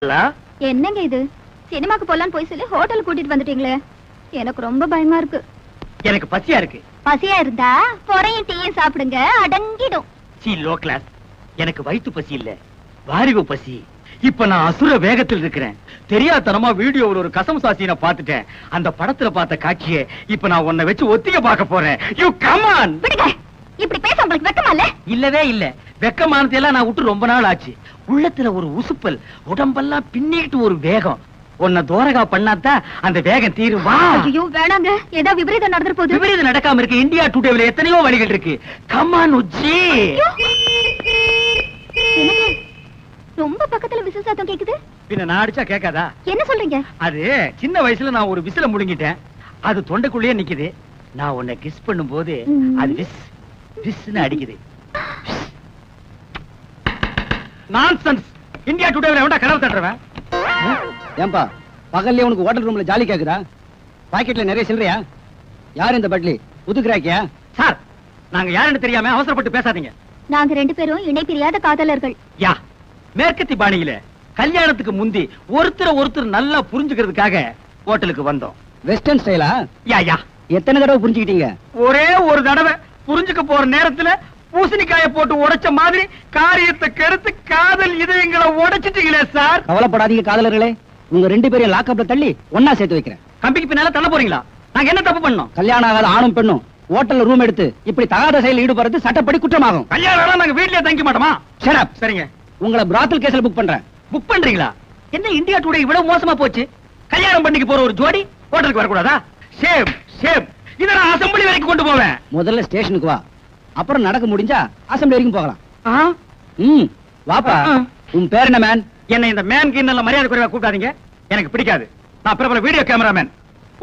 என்னங்க இது? சினிமாக்கு போலான்னு போய் சொல்லி ஹோட்டல் கூட்டிட்டு வந்துட்டீங்களே, எனக்கு ரொம்ப பயமா இருக்கு. எனக்கு பசியா இருக்கு. பசியா இருந்தா பொறையும் டீயும் சாப்பிடுங்க, அடங்கிடும். C low class. எனக்கு வயிற்று பசி இல்ல, வாரிவு பசி. இப்ப நான் அசுர வேகத்தில் இருக்கிறேன். தெரியாதனமா வீடியோவில் ஒரு கசம் சாசியை பார்த்துட்டேன். அந்த படத்துல பார்த்த காட்சியை இப்ப நான் உன்னை வச்சு ஒத்திக பார்க்க போறேன். You come on. விடுங்க. இப்படி பேச உங்களுக்கு வெக்கமா இல்ல? இல்லவே இல்ல. வெக்கமானதெல்லாம் நான் விட்டு ரொம்ப நாள் ஆச்சு. உள்ளத்துல ஒரு உசுப்பல், உடம்பெல்லாம் பின்னிட்டு ஒரு வேகம். உன்னை தோரகா பண்ணாதான் அந்த வேகம் தீருவா. ஐயோ வேணாங்க, ஏதோ விபரீதம் நடந்துற போகுது. விபரீதம் நடக்காம இருக்கு. இந்தியா டுடேல எத்தனையோ வழிகள் இருக்கு. கம் ஆன் உச்சி. ரொம்ப பக்கத்துல விசில் சத்தம் கேக்குது. பின்ன நான் அடிச்சா கேட்காதா? என்ன சொல்றீங்க? அது சின்ன வயசுல நான் ஒரு விசில முழுங்கிட்டேன். அது தொண்டைக்குள்ளேயே நிக்குது. நான் உன்னை கிஸ் பண்ணும் போது அது விஸ் விஸ்னு அடிக்குது. நான்சென்ஸ். இந்தியா டுடேல எவன்டா கனவு தட்டுறவன்? ஏன்பா பகல்ல உனக்கு ஹோட்டல் ரூம்ல ஜாலி கேக்குதா? பாக்கெட்ல நிறைய சில்லறையா? யார் இந்த பட்லி? புதுக்குறாக்கியா? சார், நாங்க யாருன்னு தெரியாம அவசரப்பட்டு பேசாதீங்க. நாங்க ரெண்டு பேரும் இணை பிரியாத காதலர்கள். யா, மேற்கத்தி பாணியில கல்யாணத்துக்கு முந்தி ஒருத்தர் நல்லா புரிஞ்சுக்கிறதுக்காக ஹோட்டலுக்கு வந்தோம். வெஸ்டர்ன் ஸ்டைலா? யா யா. எத்தனை தடவை புரிஞ்சுக்கிட்டீங்க? ஒரே ஒரு தடவை. புரிஞ்சுக்க போற நேரத்துல பூசணிக்காய போட்டு உடைச்ச மாதிரி காரியத்தை கெடுத்து காதல் இதயங்களை உடைச்சிட்டீங்களே சார். கவலைப்படாதீங்க காதலர்களே, உங்க ரெண்டு பேரையும் லாக்அப்ல தள்ளி ஒன்னா சேர்த்து வைக்கிறேன். கம்பிக்கு பின்னால தள்ள போறீங்களா? நாங்க என்ன தப்பு பண்ணோம்? கல்யாணம் ஆகாத ஆணும் பெண்ணும் ஹோட்டல்ல ரூம் எடுத்து இப்படி தகாத செயலில் ஈடுபடுறது சட்டப்படி குற்றமாகும். கல்யாணம் நாங்க வீட்லயே தங்கி மாட்டோமா? Shut up. சரிங்க. உங்களை பிராத்தல் கேஸ்ல புக் பண்றேன். புக் பண்றீங்களா? என்ன இந்தியா டுடே இவ்வளவு மோசமா போச்சு? கல்யாணம் பண்ணிக்கு போற ஒரு ஜோடி ஹோட்டலுக்கு வரக்கூடாதா? Shame shame. இத நான் அசெம்பிளி வரைக்கும் கொண்டு போவேன். முதல்ல ஸ்டேஷனுக்கு வா, அப்புறம் நடக்க முடிஞ்சா அசெம்பிளி வரைக்கும் போகலாம். வாப்பா. உன் பேர் என்ன மேன்? என்ன இந்த மேன் கிண்ணல மரியாதை குறைவா கூப்பிடாதீங்க. எனக்கு பிடிக்காது. நான் பிரபல வீடியோ கேமராமேன்.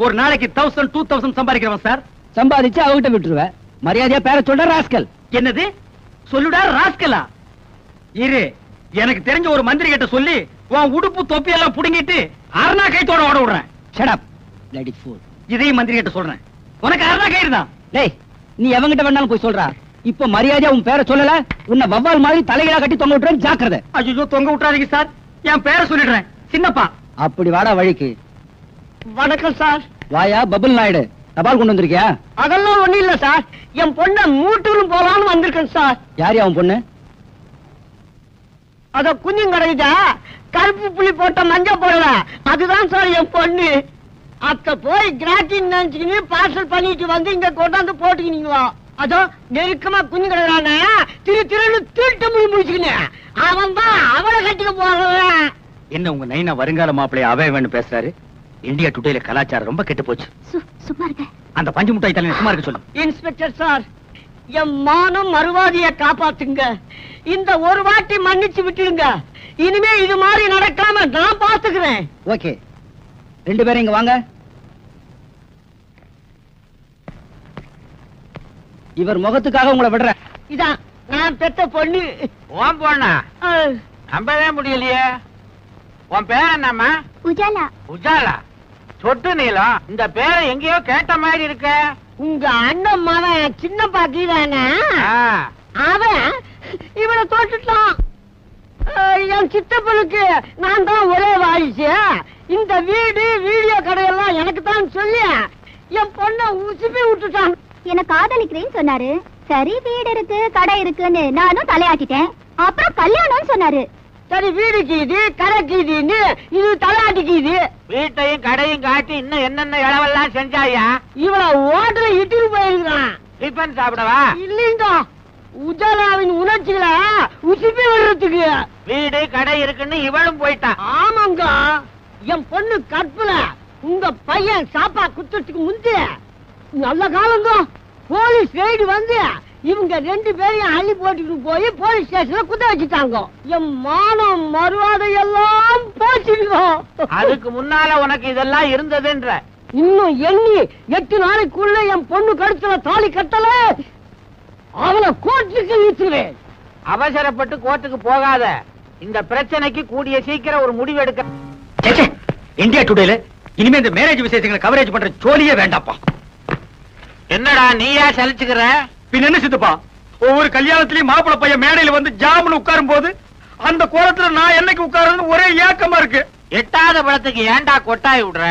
ஒரு நாளைக்கு 1000 2000 சம்பாதிக்கிறவன் சார். சம்பாதிச்சு அவகிட்ட விட்டுருவேன். மரியாதையா பேர சொல்ற ராஸ்கல். என்னது சொல்லுடா ராஸ்கலா? இரு, எனக்கு தெரிஞ்ச ஒரு மந்திரி கிட்ட சொல்லி உன் உடுப்பு தொப்பி எல்லாம் புடுங்கிட்டு அரணா கைத்தோட ஓட விடுறேன். Shut up bloody fool. இதையும் மந்திரி கிட்ட சொல்றேன். உனக்கு அரணா கயிறு தான். டேய், நீ எவங்கிட்ட வேணாலும் போய் சொல்றா. இப்ப மரியாதையா உன் பேரை சொல்லல, உன்னை வவ்வால் மாதிரி தலைகீழா கட்டி தொங்க விட்டுறேன். ஜாக்கிரதை. ஐயோ, தொங்க விட்டுறாதீங்க சார். என் பேரை சொல்லிடுறேன். சின்னப்பா. அப்படி வாடா வழிக்கு. வணக்கம் சார். வாயா பபுல் நாயுடு, தபால் கொண்டு வந்திருக்கியா? அதெல்லாம் ஒண்ணு இல்ல சார். என் பொண்ண மூட்டூரும் போலான்னு வந்திருக்கேன் சார். யார் அவன் பொண்ணு? அத குஞ்சும் கிடைச்சா கருப்பு புள்ளி போட்ட மஞ்ச போடல, அதுதான் சார் என் பொண்ணு. அத்த போய் கிராட்டின்னு நினைச்சுக்கின்னு பார்சல் பண்ணிட்டு வந்து இங்க கொண்டாந்து போட்டுக்கினீங்களா? அதோ நெருக்கமா குஞ்சு கிடக்குறானே, திருன்னு திருட்டு முடிச்சுக்கினு அவன் தான் அவளை கட்டிக்க போறவன். என்ன உங்க நைனா வருங்கால மாப்பிள்ளைய அவைவன்னு பேசுறாரு? இந்தியா டுடேல கலாச்சாரம் ரொம்ப கெட்டு போச்சு. சும்மா இருக்க. அந்த பஞ்சு முட்டாய் தலையை சும்மா இருக்க சொல்லு. இன்ஸ்பெக்டர் சார், என் மானம் மறுவாதிய காப்பாத்துங்க. இந்த ஒரு வாட்டி மன்னிச்சு விட்டுருங்க. இனிமே இது மாதிரி நடக்காம நான் பாத்துக்கிறேன். ஓகே, ரெண்டு பேரும் இங்க வாங்க. இவர் முகத்துக்காக உங்களை விடுறேன். இதான் நான் பெத்த பொண்ணு. உன் பொண்ணா? நம்பவே முடியலையே. உன் பேர் என்னம்மா? உஜாலா. உஜாலா? சொட்டு நீளம். இந்த பேரை எங்கேயோ கேட்ட மாதிரி இருக்க. உங்க அண்ணன் மகன் சின்ன பாட்டி தானே? அவன் இவனை தோட்டுட்டான். என் சித்தப்பனுக்கு நான் தான் ஒரே வாரிசு. இந்த வீடு வீடியோ கடையெல்லாம் எனக்கு தான் சொல்லி என் பொண்ணை உசுப்பி விட்டுட்டான். என்ன காதலிக்கிறேன்னு சொன்னாரு. சரி, வீடு இருக்கு கடை இருக்குன்னு நானும் தலையாட்டிட்டேன். அப்புறம் கல்யாணம்னு சொன்னாரு. சரி, வீடு கீது கடை கீதுன்னு இது தலையாட்டிக்குது. வீட்டையும் கடையும் காட்டி இன்னும் என்னென்ன இளவெல்லாம் செஞ்சாயா? இவளை ஓட்டல இட்டுன்னு போயிருக்கான். டிஃபன் சாப்பிடவா? இல்லைங்க, உஜாலாவின் உணர்ச்சிகளை உசுப்பி விடுறதுக்கு. வீடு கடை இருக்குன்னு இவளும் போயிட்டான். ஆமாங்க, என் பொண்ணு கற்பல உங்க பையன் சாப்பா குத்துறதுக்கு முந்தி நல்ல காலங்க போலீஸ் ரெய்டு வந்து இவங்க ரெண்டு பேரையும் அள்ளி போட்டுட்டு போய் போலீஸ் ஸ்டேஷன்ல குத்த வச்சுட்டாங்க. என் மானம் மறுவாதை எல்லாம் போச்சுங்க. அதுக்கு முன்னால உனக்கு இதெல்லாம் இருந்ததுன்ற. இன்னும் எண்ணி 8 நாளைக்குள்ள என் பொண்ணு கழுத்துல தாலி கட்டல அவளை கோர்ட்டுக்கு இழுத்துவேன். அவசரப்பட்டு கோர்ட்டுக்கு போகாத. இந்த பிரச்சனைக்கு கூடிய சீக்கிரம் ஒரு முடிவு எடுக்க. இந்தியா டுடேல இனிமே இந்த மேரேஜ் விசேஷங்களை கவரேஜ் பண்ற ஜோலியே வேண்டாப்பா. என்னடா நீயா சலிச்சுக்கிற? பின் என்ன சித்தப்பா, ஒவ்வொரு கல்யாணத்திலயும் மாப்பிள்ளை பையன் மேடையில வந்து ஜாமுன்னு உட்காரும் போது அந்த கோலத்துல நான் என்னைக்கு உட்கார்றது ஒரே ஏக்கமா இருக்கு. எட்டாத பழத்துக்கு ஏன்டா கொட்டாய் விடுற?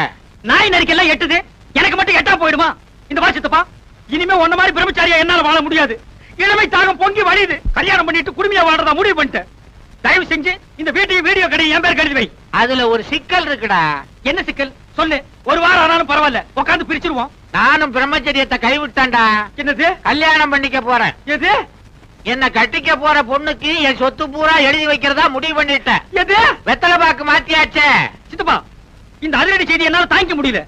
நாய் நரிக்கெல்லாம் எட்டுது, எனக்கு மட்டும் எட்டா போயிடுமா? இந்த வாசித்தப்பா, இனிமே ஒன்ன மாதிரி பிரம்மச்சாரியா என்னால வாழ முடியாது. இளமை தாகம் பொங்கி வழியுது. கல்யாணம் பண்ணிட்டு குடுமையா வாழ்றதா முடிவு பண்ணிட்டேன். தயவு செஞ்சு இந்த வீடியோ கடை என் பேர் கழுதி வை. அதுல ஒரு சிக்கல் இருக்குடா. என்ன சிக்கல் சொல்லு. ஒரு வாரம் ஆனாலும் பரவாயில்ல, உட்காந்து பிரிச்சிருவோம். நானும் பிரம்மச்சரியத்தை கைவிட்டேன்டா. என்னது? கல்யாணம் பண்ணிக்க போறேன். எது? என்ன கட்டிக்க போற பொண்ணுக்கு என் சொத்து பூரா எழுதி வைக்கிறதா முடிவு பண்ணிட்டேன். எது? வெத்தலை பாக்கு மாத்தியாச்சே. சித்தப்பா, இந்த அதிரடி செய்தி என்னால தாங்கிக்க முடியல.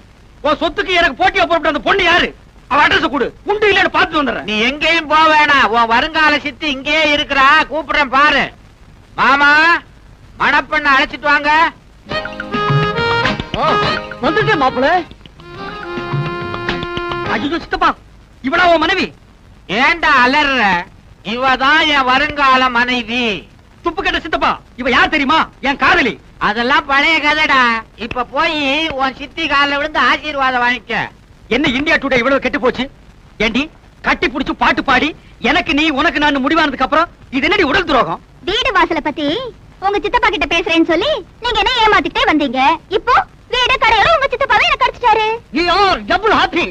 உன் சொத்துக்கு எனக்கு போட்டியா போட்டு அந்த பொண்ணு யாரு? அவ அட்ரஸ் கொடு, உண்டு இல்லன்னு பார்த்து வந்துடுறேன். நீ எங்கேயும் போக வேணாம். உன் வருங்கால சித்தி இங்கேயே இருக்கிறா. கூப்பிடுறேன் பாரு. மாமா, மணப்பெண்ண அழைச்சிட்டு வாங்க. வந்துட்டேன் மாப்பிள. ஐயோ சித்தப்பா, இவளா உன் மனைவி? ஏண்டா அலற? இவதான் என் வருங்கால மனைவி. துப்பு கட்ட சித்தப்பா, இவ யார் தெரியுமா? என் காதலி. அதெல்லாம் பழைய கதைடா. இப்ப போய் உன் சித்தி காலில் விழுந்து ஆசீர்வாதம் வாங்கிக்க. என்ன இந்தியா டுடே இவ்வளவு கெட்டு போச்சு? ஏண்டி கட்டி புடிச்சு பாட்டு பாடி எனக்கு நீ உனக்கு நான் முடிவானதுக்கு அப்புறம் இது என்னடி உடல் துரோகம்? வீடு வாசலை பத்தி உங்க சித்தப்பா கிட்ட பேசுறேன்னு சொல்லி நீங்க என்ன ஏமாத்திட்டே வந்தீங்க. இப்போ வீடு கடையோட உங்க சித்தப்பாவே என்ன கடிச்சிட்டாரு. You are double happy.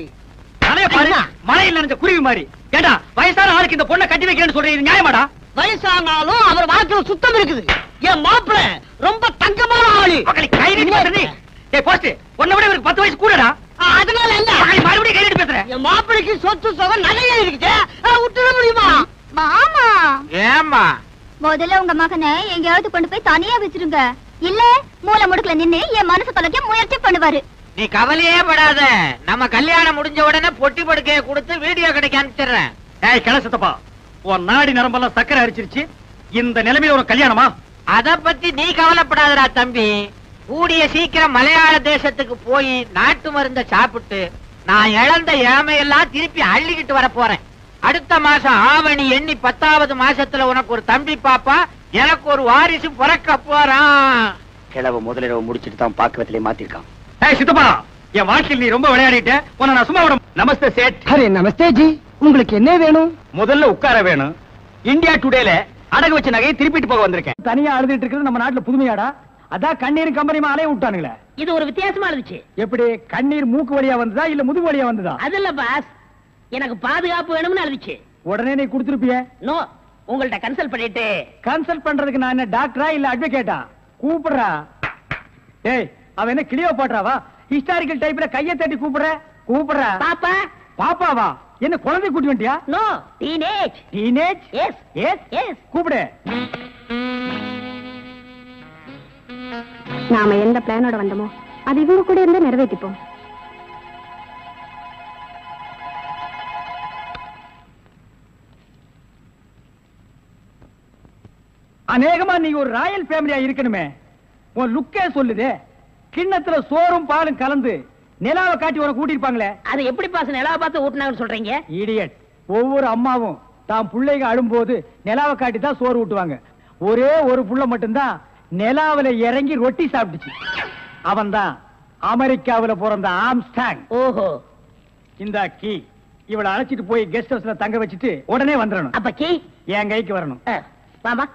அதைய பாரு, மழையில் நனைஞ்ச குருவி மாதிரி. ஏண்டா வயசான ஆளுக்கு இந்த பொண்ணை கட்டி வைக்கிறேன்னு சொல்றீங்க, நியாயமாடா? வயசானாலும் அவர் வாழ்க்கையில சுத்தம் இருக்குது. என் மாப்பிள ரொம்ப தங்கமான ஆளு. கை நீட்டி பேசுறீ. டேய் போஸ்ட், உன்னை விட இவருக்கு 10 வயசு கூடடா. அதனால என்ன? மறுபடியும் கை நீட்டி பேசுறேன். என் மாப்பிளைக்கு சொத்து சுகம் நிறைய இருக்குது. விட்டுட முடியுமா? மாமா, ஏம்மா? முதல்ல உங்க மகனை எங்கேயாவது கொண்டு போய் தனியா வச்சிருங்க. இல்ல மூல முடுக்கல நின்னு என் மனசு தொலைக்க முயற்சி பண்ணுவாரு. நீ கவலையே படாத. நம்ம கல்யாணம் முடிஞ்ச உடனே பொட்டி படுக்கையை கொடுத்து வீடியோ கடைக்கு அனுப்பிச்சிடுறேன். ஏய் கிளசத்தப்பா, உன் நாடி நரம்பெல்லாம் சக்கரை அரிச்சிருச்சு. இந்த நிலைமையில ஒரு கல்யாணமா? அத பத்தி நீ கவலைப்படாதடா தம்பி. கூடிய சீக்கிரம் மலையாள தேசத்துக்கு போய் நாட்டு மருந்த சாப்பிட்டு நான் இழந்த இளமையெல்லாம் திருப்பி அள்ளிக்கிட்டு வர போறேன். அடுத்த மாசம் ஆவணி எண்ணி 10வது மாசத்துல உனக்கு ஒரு தம்பி பாப்பா, எனக்கு ஒரு வாரிசு பிறக்க போறான். கிழவ முதலிரவு முடிச்சிட்டு தான் பாக்குவத்திலே மாத்திருக்கான். ஏய் சித்தப்பா, என் வாழ்க்கையில் நீ ரொம்ப விளையாடிட்ட. உன்னை நான் சும்மா விட. நமஸ்தே சேட். அரே நமஸ்தே ஜி, உங்களுக்கு என்ன வேணும்? முதல்ல உட்கார வேணும். இந்தியா டுடேல அடகு வச்ச நகையை திருப்பிட்டு போக வந்திருக்கேன். தனியா அழுதுட்டு இருக்கிறது நம்ம நாட்டுல புதுமையாடா? அதான் கண்ணீர் கம்பெனிமா அலைய விட்டானுங்களே. இது ஒரு வித்தியாசமா இருந்துச்சு. எப்படி கண்ணீர் மூக்கு வழியா வந்ததா இல்ல முதுகு வழியா வந்ததா? அது இல்ல பாஸ், எனக்கு பாதுகாப்பு வேணும்னு அழுதுச்சு. உடனே நீ கொடுத்துருப்பிய? நோ, உங்கள்ட்ட கன்சல்ட் பண்ணிட்டு. கன்சல்ட் பண்றதுக்கு நான் என்ன டாக்டரா இல்ல அட்வொகேட்டா? கூப்பிடுறா. ஏய், அவன் என்ன கிளியோ பாட்றாவா? ஹிஸ்டாரிக்கல் டைப்ல கையை தட்டி கூப்பிடுறா. பாப்பா. பாப்பாவா? என்ன குழந்தை கூட்டி வந்துட்டியா? No, teenage. Teenage? Yes yes yes. கூப்பிடு. நாம எந்த பிளானோட வந்தோமோ அது இவங்க கூட இருந்து நிறைவேற்றிப்போம். அநேகமா நீங்க ஒரு ராயல் ஃபேமிலியா இருக்கணுமே. உன் லுக்கே சொல்லுதே. கிண்ணத்துல சோறும் பாலும் கலந்து நிலாவை காட்டி உன கூட்டிருப்பாங்களே. அது எப்படி பாஸ் நிலாவை பார்த்து ஊட்டினாங்கன்னு சொல்றீங்க? இடியட். ஒவ்வொரு அம்மாவும் தாம் பிள்ளைங்க அழும்போது நிலாவை காட்டி தான் சோறு ஊட்டுவாங்க. ஒரே ஒரு புள்ள மட்டும்தான் நிலாவில இறங்கி ரொட்டி சாப்பிட்டுச்சு. அவன் தான் அமெரிக்காவில பிறந்த ஆம்ஸ்டாங். ஓஹோ. இந்த கீ இவளை அழைச்சிட்டு போய் கெஸ்ட் ஹவுஸ்ல தங்க வச்சுட்டு உடனே வந்துடணும். அப்ப கீ என் கைக்கு வரணும். வாமா.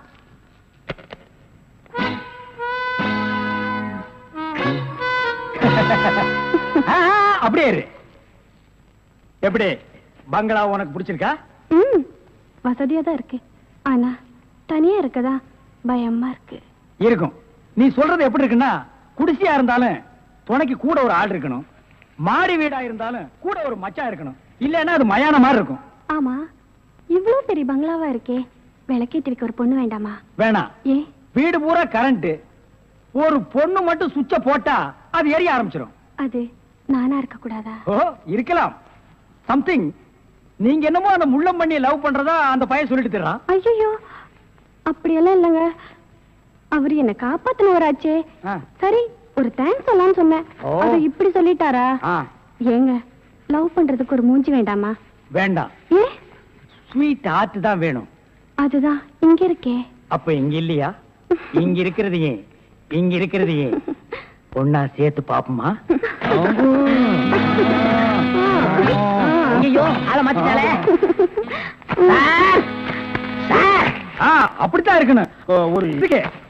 அப்படியே இரு. எப்படி பங்களா உனக்கு பிடிச்சிருக்கா? வசதியா தான் இருக்கு. ஆனா தனியா இருக்கதா பயமா இருக்கு. இருக்கும். நீ சொல்றது எப்படி இருக்குன்னா, குடிசையா இருந்தாலும் துணைக்கு கூட ஒரு ஆள் இருக்கணும். மாடி வீடா இருந்தாலும் கூட ஒரு மச்சான் இருக்கணும். இல்லன்னா அது மயான மாதிரி இருக்கும். ஆமா, இவ்வளவு பெரிய பங்களாவா இருக்கே, விளக்கேத்தி வைக்க ஒரு பொண்ணு வேண்டாமா? வேணாம். ஏ, வீடு பூரா கரண்ட். ஒரு பொண்ணு மட்டும் சுவிட்ச போட்டா அது எரிய ஆரம்பிச்சிடும். அது நானா இருக்க கூடாதா? ஓ, இருக்கலாம். சம்திங். நீங்க என்னமோ அந்த முள்ளம் பண்ணி லவ் பண்றதா அந்த பையன் சொல்லிட்டு தர்றான். ஐயோ, அப்படியெல்லாம் இல்லங்க. அவரு என்ன காப்பாத்தினவராச்சே. சரி, ஒரு தேங்க்ஸ் சொல்லலாம்னு சொன்னேன். அது இப்படி சொல்லிட்டாரா? ஏங்க, லவ் பண்றதுக்கு ஒரு மூஞ்சி வேண்டாமா? வேண்டாம். ஏ, ஸ்வீட் ஹார்ட் தான் வேணும். அதுதான் இங்க இருக்கே. அப்ப இங்க இல்லையா? இங்க இருக்கிறது ஏன்? இங்க இருக்கிறது ஏன்? ஒன்னா சேர்த்து பாப்போமா? ஐயோ, ஆள மாத்திட்டாளே. அப்படித்தான் இருக்கணும்.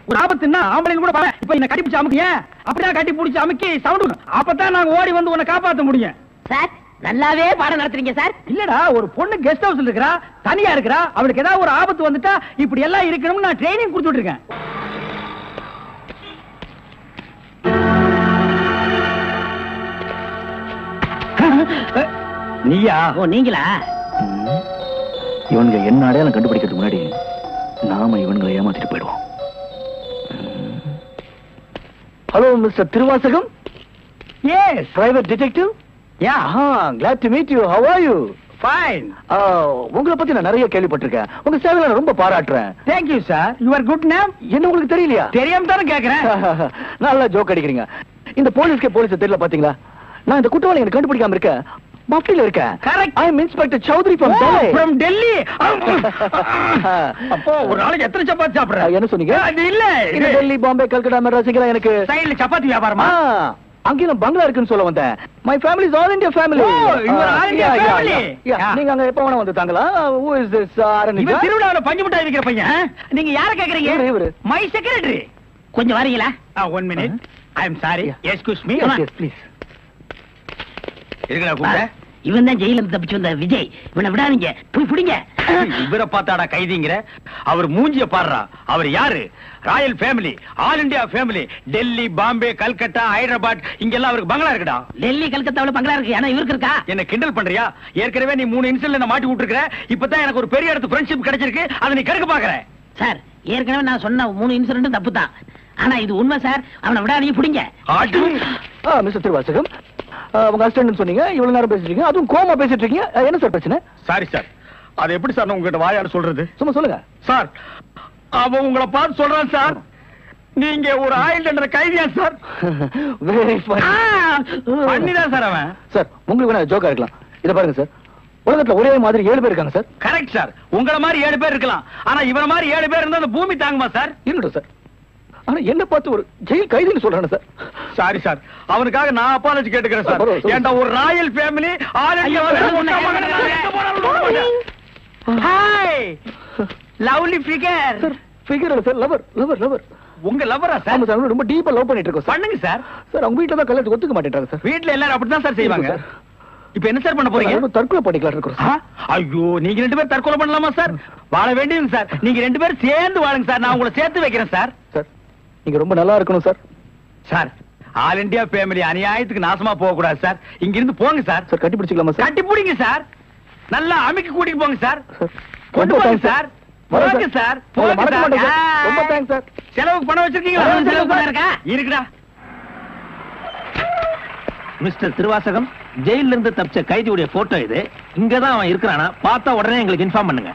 ஒரு ஆபத்துன்னா ஆம்பளைங்க கூட பாரு இப்ப என்ன கட்டி பிடிச்சு அமுக்கிய அப்படியே கட்டி பிடிச்சு அமுக்கி சவுண்ட் அப்பதான் நாங்க ஓடி வந்து உன்னை காப்பாத்த முடியும். சார் நல்லாவே பாடம் நடத்துறீங்க சார். இல்லடா ஒரு பொண்ணு கெஸ்ட் ஹவுஸ்ல இருக்கா, தனியா இருக்கா, அவளுக்கு ஏதாவது ஒரு ஆபத்து வந்துட்டா இப்படி எல்லாம் இருக்கணும்னு நான் ட்ரைனிங் கொடுத்துட்டு இருக்கேன். நீயா? ஓ நீங்களா? இவனுங்க என்ன அடையாளம் கண்டுபிடிக்கிறதுக்கு முன்னாடி நாம இவனுங்களை ஏமாத்திட்டு போயிடுவோம். Hello mister Thiruvasagam. Yes, private detective. Yeah, glad to meet you. How are you? fine. உங்களை பத்தி நான் நிறைய கேள்விப்பட்டிருக்கேன். உங்க சேவையில நான் ரொம்ப பாராட்டுறேன். Thank you sir. Your good name? என்ன உங்களுக்கு தெரியலையா? தெரியாம தானே கேக்குறேன். நல்லா ஜோக் அடிக்கிறீங்க. இந்த போலீஸ்க்கு போலீஸ் தெரியல பாத்தீங்களா? நான் இந்த குற்றவாளி எனக்கு கண்டுபிடிக்காம இருக்கேன். மஃப்டில இருக்கேன். Correct. I am Inspector Chowdhury from Delhi. From Delhi. அப்போ ஒரு நாளைக்கு எத்தனை சப்பாத்தி சாப்பிடுற? என்ன சொன்னீங்க? அது இல்ல. இந்த டெல்லி, பாம்பே, கல்கட்டா, மெட்ராஸ்ல எனக்கு சைடுல சப்பாத்தி வியாபாரமா? அங்க நான் பங்களா இருக்குன்னு சொல்ல வந்தேன். My family is all India family. you are all India family. நீங்க அங்க எப்ப வேணா வந்து தாங்களா? Who is this? இவன் திருவிழாவுல பஞ்சு மிட்டாய் விக்கிற பையன். நீங்க யார கேக்குறீங்க? இவரு. My secretary. கொஞ்சம் வரீங்களா? 1 minute. I am sorry. Excuse me. Yes, please. இருக்கடா கூப்பிட்ட. இவன் தான் ஜெயில இருந்து தப்பிச்சு வந்த விஜய். இவனை விடாதீங்க, போய் புடிங்க. இவரை பார்த்தாடா கைதிங்கிற? அவர் மூஞ்சிய பாடுறா. அவர் யாரு? Royal family, all India family. Delhi, Bombay, Calcutta, Hyderabad இங்கெல்லாம் அவருக்கு பங்களா இருக்குடா. டெல்லி கல்கத்தாவுல பங்களா இருக்கு, ஆனா இவருக்கு இருக்கா? என்ன கிண்டல் பண்றியா? ஏற்கனவே நீ 3 இன்சிடென்ட்ல என்ன மாட்டி விட்டுருக்க. இப்பதான் எனக்கு ஒரு பெரிய இடத்து ஃப்ரெண்ட்ஷிப் கிடைச்சிருக்கு. அதை நீ கெடுக்க பாக்குற. சார் ஏற்கனவே நான் சொன்ன 3 இன்சிடென்ட் தப்பு தான். ஆனா இது உண்மை சார். அவனை விடாதீங்க, புடிங்க. மிஸ்டர் திருவாசகம், உங்க அசிஸ்டன்ட் சொன்னீங்க, இவ்வளவு நேரம் பேசிட்டு இருக்கீங்க, அதுவும் கோமா பேசிட்டு இருக்கீங்க. என்ன சார் பிரச்சனை? Sorry sir. அது எப்படி சார் உங்ககிட்ட வாயால சொல்றது? சும்மா சொல்லுங்க சார். அவன் உங்களை பார்த்து சொல்றான் சார், நீங்க ஒரு ஆயில் என்ற கைதியா சார்? Very fun. பண்ணிதான் சார் அவன். சார் உங்களுக்கு வேணா ஜோக்கா இருக்கலாம். இத பாருங்க சார், உலகத்துல ஒரே மாதிரி 7 பேர் இருக்காங்க சார். Correct sir. உங்கள மாதிரி 7 பேர் இருக்கலாம். ஆனா இவர மாதிரி 7 பேர் இருந்தா அந்த பூமி தாங்குமா சார்? இருக்கட்டும் சார். ஆனா என்ன பார்த்து ஒரு ஜெயில் கைதின்னு சொல்றானே சார். Sorry sir. அவனுக்காக நான் அப்பாலஜி கேட்டுக்கிறேன் சார். ஏண்டா ஒரு Royal family, all India. Hi lovely figure. Sir figure இல்ல சார், லவர் லவர் லவர். உங்க லவரா சார்? ஆமா சார், ரொம்ப டீப்பா லவ் பண்ணிட்டு இருக்கோம் சார். பண்ணுங்க சார். சார் அவங்க வீட்ல தான் கல்யாணத்துக்கு ஒத்துக்க மாட்டேன்றாங்க சார். வீட்ல எல்லாரும் அப்படிதான் சார் செய்வாங்க. இப்போ என்ன சார் பண்ண போறீங்க? தற்கொலை பண்ணிக்கலாம் இருக்கோம் சார். ஐயோ, நீங்க 2 பேரும் தற்கொலை பண்ணலாமா சார்? வாழ வேண்டியது சார். நீங்க 2 பேரும் சேர்ந்து வாழுங்க சார். நான் உங்களை சேர்த்து வைக்கிறேன் சார். சார் நீங்க ரொம்ப நல்லா இருக்கணும் sir. Sir all India family அநியாயத்துக்கு நாசமா போக கூடாது சார். இங்க இருந்து போங்க சார். சார் கட்டி பிடிச்சிக்கலாமா சார்? கட்டி பிடிங்க சார். நல்லா அமுக்கி கூட்டிட்டு போங்க சார். கொண்டு போங்க சார். போங்க சார். போங்க சார். ரொம்ப தேங்க்ஸ் சார். செலவுக்கு பணம் வச்சிருக்கீங்களா? செலவு பணம் இருக்கா? இருக்குடா. மிஸ்டர் திருவாசகம், ஜெயில இருந்து தப்பிச்ச கைதியுடைய போட்டோ இது. இங்கதான் அவன் இருக்கிறானா பார்த்தா உடனே எங்களுக்கு இன்ஃபார்ம் பண்ணுங்க.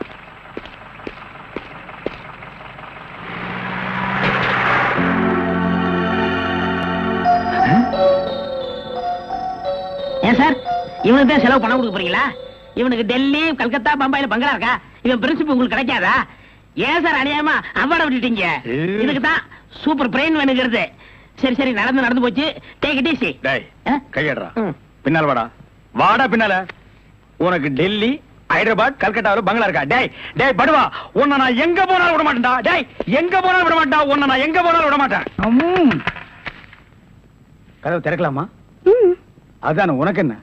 ஏன் சார் இவனுக்கு தான் செலவு பணம் கொடுக்க போறீங்களா? இவனுக்கு டெல்லி, கல்கத்தா, பம்பாயில பங்களா இருக்கா? இவன் பிரின்சிபல் உங்களுக்கு கிடைக்காதா? ஏன் சார் அநியாயமா அவார்ட விட்டுட்டீங்க? இதுக்கு தான் சூப்பர் பிரெயின் வேணுங்கிறது. சரி சரி, நடந்து போச்சு. Take it easy. டேய் கையடா. பின்னால வாடா. வாடா பின்னால. உனக்கு டெல்லி, ஹைதராபாத், கல்கட்டாவுல பங்களா இருக்கா? டேய் டேய் படுவா, உன்னை நான் எங்க போனாலும் விட மாட்டேன்டா. டேய் எங்க போனாலும் விட மாட்டேன். உன்னை நான் எங்க போனாலும் விட மாட்டேன். கதவு திறக்கலாமா? அதான உனக்கு என்ன?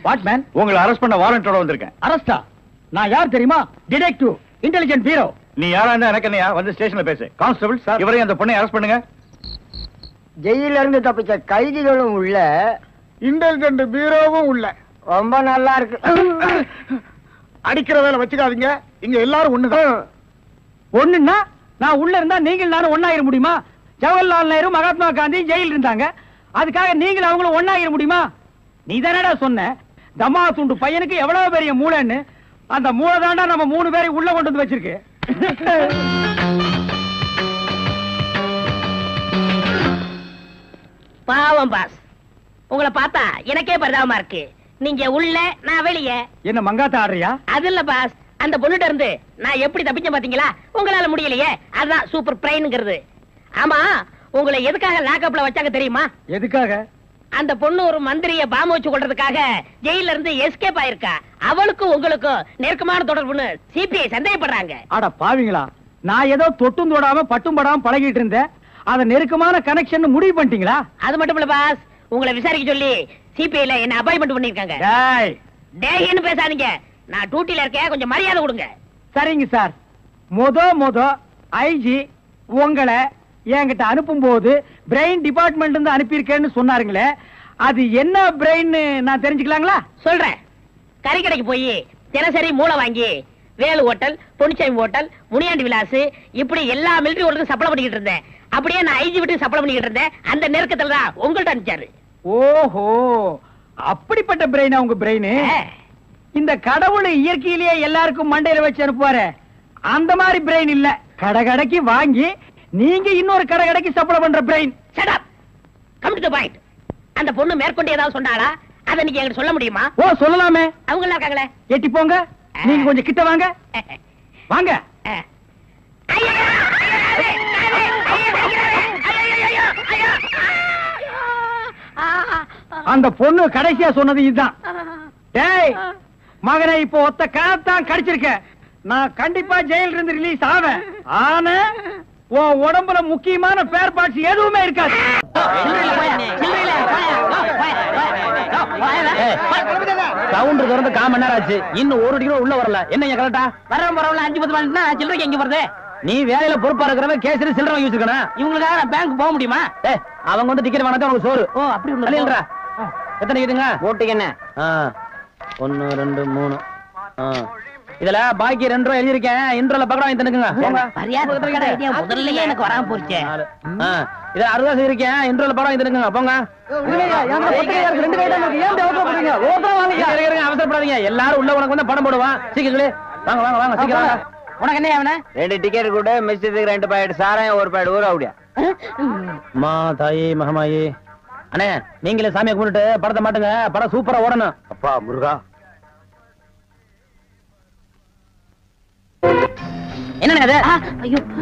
What man? உங்களை அரெஸ்ட் பண்ண வாரண்டோட வந்திருக்கேன். அரெஸ்டா? நான் யார் தெரியுமா? Detective, intelligent bureau. நீ யாரா இருந்தா எனக்கு என்னையா? வந்து ஸ்டேஷன்ல பேசு. கான்ஸ்டபிள் சார், இவரையும் அந்த பொண்ணை அரெஸ்ட் பண்ணுங்க. ஜெயில இருந்து தப்பிச்ச கைதிகளும் உள்ள, இன்டெலிஜென்ட் பீரோவும் உள்ள. ரொம்ப நல்லா இருக்கு. அடிக்கிற வேலை வச்சுக்காதீங்க. இங்க எல்லாரும் ஒண்ணுதான். ஒண்ணுன்னா நான் உள்ள இருந்தா நீங்கள் நானும் ஒண்ணாயிர முடியுமா? ஜவஹர்லால் நேரு, மகாத்மா காந்தி ஜெயில இருந்தாங்க. அதுக்காக நீங்களும் அவங்களும் ஒண்ணாயிர முடியுமா? நீ தானடா சொன்ன தமா துண்டு பையனுக்கு எவ்வளவு பெரிய மூளைன்னு. அந்த மூளை தாண்டா நம்ம 3 பேரை உள்ள கொண்டு வந்து வச்சிருக்கு. பாவம் பாஸ், உங்களை பார்த்தா எனக்கே பரிதாபமா இருக்கு. நீங்க உள்ள, நான் வெளியே. என்ன மங்காத்த ஆடுறியா? அது இல்ல பாஸ், அந்த பொண்ணுட்ட இருந்து நான் எப்படி தப்பிச்சேன் பாத்தீங்களா? உங்களால முடியலையே, அதுதான் சூப்பர் பிரெயின்ங்கிறது. ஆமா, உங்களை எதுக்காக லாக்அப்ல வச்சாங்க தெரியுமா? எதுக்காக? அந்த பொண்ணு ஒரு மந்திரிய பாம்பு வச்சு கொள்றதுக்காக ஜெயில இருந்து எஸ்கேப் ஆயிருக்கா. அவளுக்கும் உங்களுக்கும் நெருக்கமான தொடர்புன்னு சிபிஐ சந்தேகப்படுறாங்க. அட பாவீங்களா, நான் ஏதோ தொட்டும் தொடாம பட்டும் படாம பழகிட்டு இருந்தேன். அத நெருக்கமான கனெக்ஷன் முடிவு பண்ணிட்டீங்களா? அது மட்டும் இல்ல பாஸ், உங்களை விசாரிக்க சொல்லி சிபிஐல என்ன அப்பாயின்மெண்ட் பண்ணிருக்காங்க. டேய்னு பேசாதீங்க, நான் டியூட்டில இருக்கேன், கொஞ்சம் மரியாதை கொடுங்க. சரிங்க சார். மொத ஐஜி உங்களை என்கிட்ட அனுப்பும் போது பிரெயின் டிபார்ட்மெண்ட் இருந்து அனுப்பியிருக்கேன்னு சொன்னாருங்களே, அது என்ன பிரெயின் நான் தெரிஞ்சுக்கலாங்களா? சொல்றேன். கறிக்கடைக்கு போய் தினசரி மூளை வாங்கி வேலு ஹோட்டல், பொன்னிச்சாமி ஹோட்டல், முனியாண்டி விலாஸ் இப்படி எல்லா மிலிட்டரி ஹோட்டலுக்கும் சப்ளை பண்ணிக்கிட்டு இருந்தேன். அப்படியே நான் ஐஜி விட்டு சப்ளை பண்ணிக்கிட்டு இருந்தேன். அந்த நெருக்கத்துல தான் உங்கள்ட்ட அனுப்பிச்சாரு. ஓஹோ, அப்படிப்பட்ட பிரெயின் உங்க பிரெயின். இந்த கடவுள் இயற்கையிலேயே எல்லாருக்கும் மண்டையில வச்சு அனுப்புவாரு, அந்த மாதிரி பிரெயின் இல்ல. கடைக்கு வாங்கி நீங்க இன்னொரு கடைக்கு சப்ளை பண்ற brain. Shut up, come to the point. அந்த பொண்ணு மேற்கொண்டு ஏதாவது சொன்னாளா? அதை நீங்க என்கிட்ட சொல்ல முடியுமா? ஓ சொல்லலாமே. அவங்க எல்லாம் இருக்காங்களே. எட்டி போங்க, நீங்க கொஞ்சம் கிட்ட வாங்க. வாங்க. அந்த பொண்ணு கடைசியா சொன்னது இதுதான். டேய் மகனை, இப்போ ஒத்த காத்தான் கடிச்சிருக்க. நான் கண்டிப்பா ஜெயில இருந்து ரிலீஸ் ஆவேன். ஆனா உன் உடம்புல முக்கியமான பேர் பார்ட்ஸ் எதுவுமே இருக்காது. கவுண்டர் திறந்து 1/4 மணி நேரம் ஆச்சு, இன்னும் 1 டிகிரி உள்ள வரல. என்ன கரெக்டா வரவன் போறவங்கள 5-10 மணினா சில்லறைக்கு எங்க வருது? நீ வேலையில பொறுப்பா இருக்கிறவன் கேசரி சில்லறை வாங்கி வச்சிருக்கணும். இவங்களுக்காக நான் பேங்க் போக முடியுமா? அவங்க வந்து டிக்கெட் வாங்கினா உனக்கு சோறு. ஓ அப்படி ஒண்ணு. எத்தனை இதுங்க ஓட்டுக்கு என்ன? 1 2 3. இதுல பாக்கி 2 ரூபாய் எழுதிருக்கேன். இன்ட்ரோல பக்கடா வாங்கி தந்துக்குங்க. முதல்லயே எனக்கு வராம போச்சு. இத 60 இருக்கேன். இன்ட்ரோல பக்கடா வாங்கி தந்துக்குங்க. போங்க. அவசரப்படாதீங்க, எல்லாரும் உள்ள உனக்கு வந்து பணம் போடுவான். சீக்கிரம் வாங்க வாங்க வாங்க சீக்கிரம் வாங்க. உனக்கு என்ன அவன? 2 டிக்கெட் கூட மிஸ்டேக்கு 2 பாக்கெட் சாராயம் 1 பாக்கெட் ஊற அப்படியா? அம்மா தாயி மகமாயி. அண்ணே நீங்களே சாமியை கும்பிட்டு படத்தை மாட்டுங்க. படம் சூப்பரா ஓடணும். அப்பா முருகா, என்னங்க அது?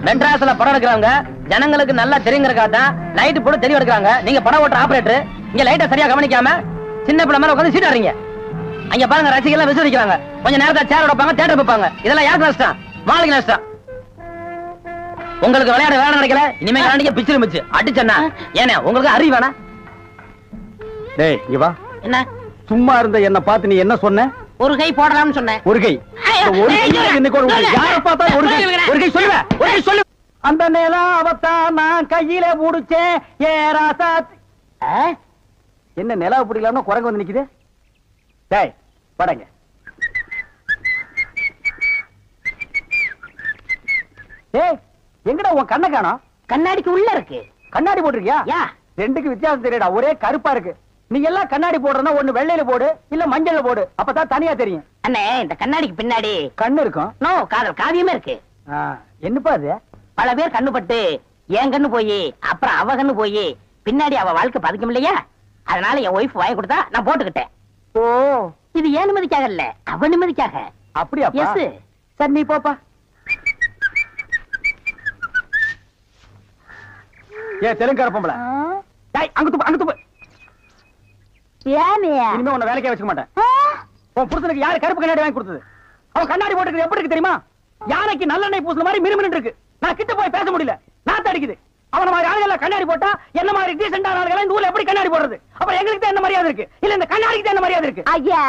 மெட்ராஸ்ல படம் எடுக்கிறாங்க, ஜனங்களுக்கு நல்லா தெரியுங்கிறக்காதான் லைட் போட்டு தெளிவு எடுக்கிறாங்க. நீங்க படம் ஓட்டுற ஆபரேட்டர் இங்க லைட்டை சரியா கவனிக்காம சின்ன பிள்ளை மேல உட்காந்து சீட் ஆடுறீங்க. அங்க பாருங்க, ரசிகர்கள் எல்லாம் விசிறிக்கிறாங்க. கொஞ்சம் நேரத்துல சேர் வைப்பாங்க, தியேட்டர் வைப்பாங்க. இதெல்லாம் யாருக்கு நஷ்டம்? மாளிகை நஷ்டம். உங்களுக்கு விளையாட வேலை கிடைக்கல, இனிமே விளையாடிக்க பிச்சிரு மிச்சு அடிச்சா ஏன்னா உங்களுக்கு அறிவு வேணா? டேய் இங்க வா. என்ன சும்மா இருந்த என்ன பார்த்து நீ என்ன சொன்ன? ஒரு கை போடலாம்னு சொன்னேன். ஒரு கை யார பார்த்தா ஒரு கை சொல்லுவ, ஒரு கை சொல்லு. அந்த நேரம் அவத்தான் நான் கையில முடிச்சேன். ஏ ராசா, என்ன நிலவு பிடிக்கலாம்னு குரங்கு வந்து நிக்குது. டேய் படங்க. ஏய் எங்கடா உன் கண்ணை காணோம்? கண்ணாடிக்கு உள்ள இருக்கு. கண்ணாடி போட்டிருக்கியா? யா, ரெண்டுக்கு வித்தியாசம் தெரியடா, ஒரே கருப்பா இருக்கு. நீ எல்லாம் கண்ணாடி போடுறனா ஒண்ணு வெள்ளையில போடு, இல்ல மஞ்சள்ல போடு, அப்பதான் தனியா தெரியும். அண்ணே இந்த கண்ணாடிக்கு பின்னாடி கண்ணு இருக்கும். நோ காதல் காவியமே இருக்கு. என்னப்பா அது? பல பேர் கண்ணு பட்டு என் கண்ணு போய் அப்புறம் அவ கண்ணு போய் பின்னாடி அவ வாழ்க்கை பதிக்கும் இல்லையா? அதனால என் ஒய்ஃப் வாங்கி கொடுத்தா நான் போட்டுக்கிட்டேன். ஓ, இது ஏன் நிம்மதிக்காக இல்ல, அவ நிம்மதிக்காக. அப்படியா? எஸ். சரி நீ போப்பா. ஏ தெலுங்கார பொம்பளை, டேய் அங்க துப்பு, அங்க துப்பு. இனிமே உன்னை வேலைக்கே வச்சுக்க மாட்டேன். உன் புருஷனுக்கு யாரு கருப்பு கண்ணாடி வாங்கி கொடுத்தது? அவன் கண்ணாடி போட்டுக்கிறது எப்படி இருக்கு தெரியுமா? யானைக்கு நல்லெண்ணெய் பூசுற மாதிரி மினுமினு இருக்கு. நான் கிட்ட போய் பேச முடியல, நாத்து அடிக்குது. அவன மாதிரி ஆளுகள் கண்ணாடி போட்டா என்ன மாதிரி டீசென்டான ஆளுகள் இந்த ஊர்ல எப்படி கண்ணாடி போடுறது? அப்புறம் எங்களுக்கு தான் என்ன மரியாதை இருக்கு, இல்ல இந்த கண்ணாடிக்கு தான் என்ன மரியாதை இருக்கு? అయ్యా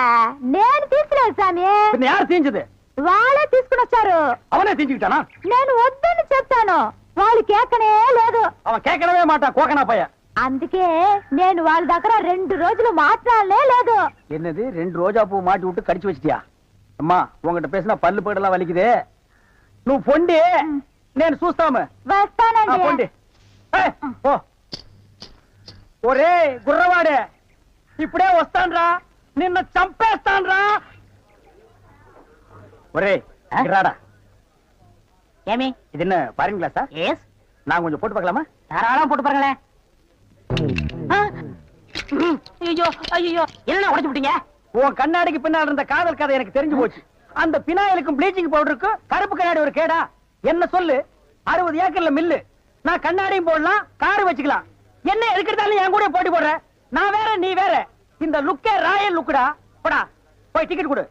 నేను తీసుకున్నాను సామి. பின்ன யார் தீஞ்சது? వాళ్ళే తీసుకుని వచ్చారు. அவனே தீஞ்சுக்கிட்டானா? నేను వద్దని చెప్తాను, వాళ్ళు కేకనే లేదు. அவன் கேட்கவே மாட்டான், கோக்கனா பையன். అందుకే నేను వాళ్ళ దగ్గర 2 రోజులు మాట్లాడలే లేదు. என்னது 2 ரோஜா பூ மாட்டி விட்டு கடிச்சு வச்சிட்டியா? அம்மா உங்ககிட்ட பேசினா பல்லு போடலாம் வலிக்குது. నువ్వు పొండి, నేను చూస్తాము. వస్తానండి. పొండి. ఓ ఒరే గుర్రవాడే, ఇప్పుడే వస్తాన్రా, నిన్న చంపేస్తాన్రా. ఒరే రాడా. ஏமி இது என்ன பாருங்க கிளாஸா? எஸ். நான் கொஞ்சம் போட்டு பார்க்கலாமா? தாராளமா போட்டு பாருங்களேன். ஐயோ ஐயோ என்ன உடைச்சு விட்டீங்க? உன் கண்ணாடிக்கு பின்னால் இருந்த காதல் கதை எனக்கு தெரிஞ்சு போச்சு. அந்த பினாயிலுக்கும் ப்ளீச்சிங் பவுடருக்கும் கருப்பு கண்ணாடி ஒரு கேடா? என்ன சொல்லு, 60 ஏக்கர்ல மில்லு. நான் கண்ணாடியும் போடலாம், காரு வச்சுக்கலாம். என்ன எதுக்கிட்டாலும் என் கூட போட்டி போடுற? நான் வேற நீ வேற. இந்த லுக்கே ராயல் லுக்குடா. போடா போய் டிக்கெட் கொடு.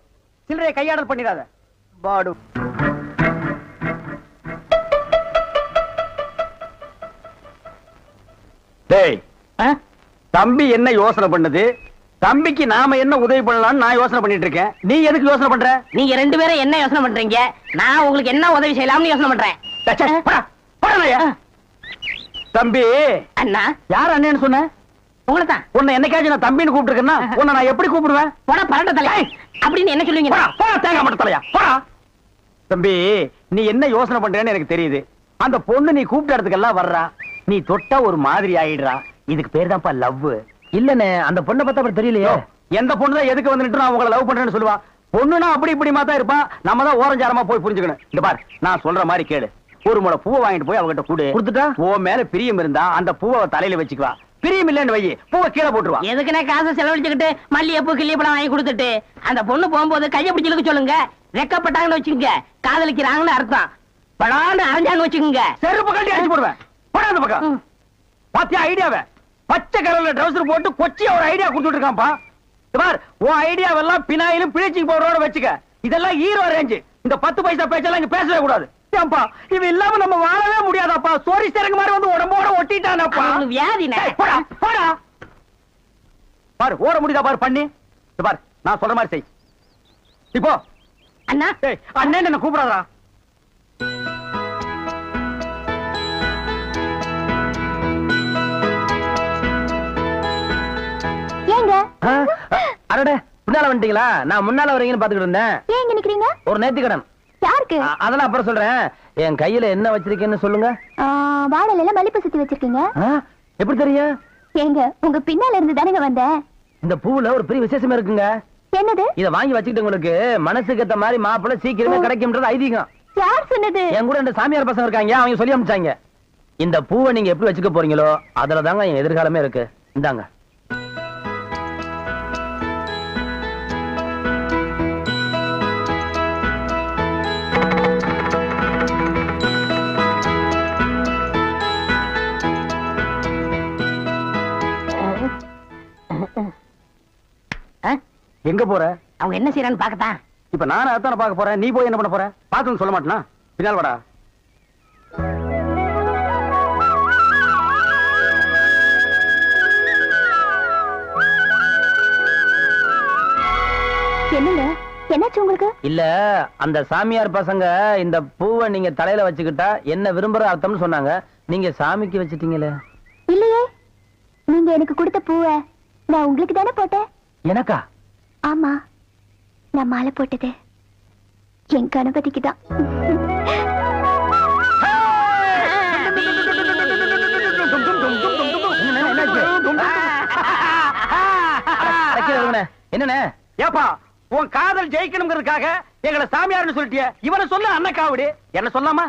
சில்லறையை கையாடல் பண்ணிடாத. பாடு. டேய், தம்பி என்ன யோசனை பண்ணுது? தம்பிக்கு நாம என்ன உதவி பண்ணலாம்னு நான் யோசனை பண்ணிட்டு இருக்கேன். நீ எதுக்கு யோசனை பண்ற? நீங்க 2 பேரும் என்ன யோசனை பண்றீங்க? நான் உங்களுக்கு என்ன உதவி செய்யலாம்னு யோசனை பண்றேன். தம்பி. அண்ணா. யார் அண்ணன்னு சொன்ன? உங்களை தான். உன்னை என்னைக்காச்சும் நான் தம்பின்னு கூப்பிட்டுருக்கேன்னா உன்னை நான் எப்படி கூப்பிடுவேன்? போடா பரட்ட தலையா அப்படின்னு என்ன சொல்லுவீங்க? போடா தேங்காய் மட்டும் தலையா போடா. தம்பி, நீ என்ன யோசனை பண்றேன்னு எனக்கு தெரியுது. அந்த பொண்ணு நீ கூப்பிட்ட இடத்துக்கெல்லாம் வர்றா, நீ தொட்டா ஒரு மாதிரி ஆயிடுறா. இதுக்கு பேர் தான்ப்பா லவ். இல்லனே, அந்த பொண்ணை பார்த்தா அப்படி தெரியலையே. எந்த பொண்ணு தான் எதுக்கு வந்துட்டு நான் உங்களை லவ் பண்றேன்னு சொல்லுவா? பொண்ணுனா அப்படி இப்படிமா தான் இருப்பா. நம்ம தான் ஓரஞ்சாரமா போய் புரிஞ்சுக்கணும். இந்த பார், நான் சொல்ற மாதிரி கேளு. ஒரு முளை பூவை வாங்கிட்டு போய் அவகிட்ட கூடு. கொடுத்துட்டா உன் மேல பிரியம் இருந்தா அந்த பூவை தலையில வச்சுக்குவா. பிரியம் இல்லன்னு வை, பூவை கீழே போட்டுருவா. எதுக்குனே காசை செலவழிச்சுக்கிட்டு மல்லிகைப்பூ கிள்ளிப்பழம் வாங்கி கொடுத்துட்டு அந்த பொண்ணு போகும்போது கையை பிடிச்சிருக்க சொல்லுங்க. ரெக்கப்பட்டாங்கன்னு வச்சுக்கோங்க, காதலிக்கிறாங்கன்னு அர்த்தம். படான்னு அரைஞ்சான்னு வச்சுக்கோங்க, செருப்பு கட்டி அடிச்சு போடுவேன். போடா அந்த பக்கம். பாத்தியா ஐடியாவை? பச்சை கலர்ல ட்ரவுசர் போட்டு கொச்சியா ஒரு ஐடியா கொடுத்துட்டு இருக்கான்ப்பா. பார், உன் ஐடியாவெல்லாம் பினாயிலும் பிளீச்சிங் பவுடரோட வச்சுக்க. இதெல்லாம் ஹீரோ ரேஞ்சு. இந்த 10 பைசா பேச்செல்லாம் இங்க பேசவே கூடாது. ஏன்பா, இவன் இல்லாம நம்ம வாழவே முடியாதாப்பா. சோரி சேரங்க மாதிரி வந்து உடம்போட ஒட்டிட்டானப்பா. வியாதினே. போடா போடா. பாரு, ஓட முடியுதா பாரு பண்ணி. பாரு, நான் சொல்ற மாதிரி செய். இப்போ அண்ணா. அண்ணன் என்ன கூப்பிடாதா? ஏங்க அடடே, பின்னால வந்துட்டீங்களா? நான் முன்னால வரீங்கன்னு பாத்துக்கிட்டு இருந்தேன். ஏன் இங்க நிக்கிறீங்க? ஒரு நேர்த்திக்கடன். யாருக்கு? அதெல்லாம் அப்புறம் சொல்றேன். என் கையில என்ன வச்சிருக்கேன்னு சொல்லுங்க. வாழல மல்லிப்பூ சுத்தி வச்சிருக்கீங்க. எப்படி தெரியும்? ஏங்க, உங்க பின்னால இருந்து தானங்க வந்தேன். இந்த பூவுல ஒரு பெரிய விசேஷமே இருக்குங்க. என்னது? இத வாங்கி வச்சுக்கிட்டு உங்களுக்கு மனசுக்கு ஏத்த மாதிரி மாப்பிள்ளை சீக்கிரமே கிடைக்கும்ன்றது ஐதீகம். யார் சொன்னது? என் கூட 2 சாமியார் பசங்க இருக்காங்க, அவங்க சொல்லி அனுப்பிச்சாங்க. இந்த பூவை நீங்க எப்படி வச்சுக்க போறீங்களோ அதுல தாங்க என் எதிர்காலமே இருக்கு. இந்தாங்க. எங்க போற? அவங்க என்ன செய்யறான்னு பாக்கத்தான். இப்ப நானும் அதான பாக்க போறேன். நீ போய் என்ன பண்ண போற? பாத்துன்னு சொல்ல மாட்டேனா? பின்னால் வாடா. என்னங்க, என்னாச்சு உங்களுக்கு? இல்ல, அந்த சாமியார் பசங்க இந்த பூவை நீங்க தலையில வச்சுக்கிட்டா என்ன விரும்புற அர்த்தம்னு சொன்னாங்க. நீங்க சாமிக்கு வச்சிட்டீங்களே. இல்லையே, நீங்க எனக்கு கொடுத்த பூவை நான் உங்களுக்கு தானே போட்டேன். எனக்கா? ஆமா, நான் மாலை போட்டது என் கணபதிக்கு தான். என்னண்ணே? ஏப்பா, உன் காதல் ஜெயிக்கணுங்கிறதுக்காக எங்களை சாமியார்னு சொல்லிட்டிய. இவனை சொல்ல அண்ணக்காவடி என்ன சொல்லாமா?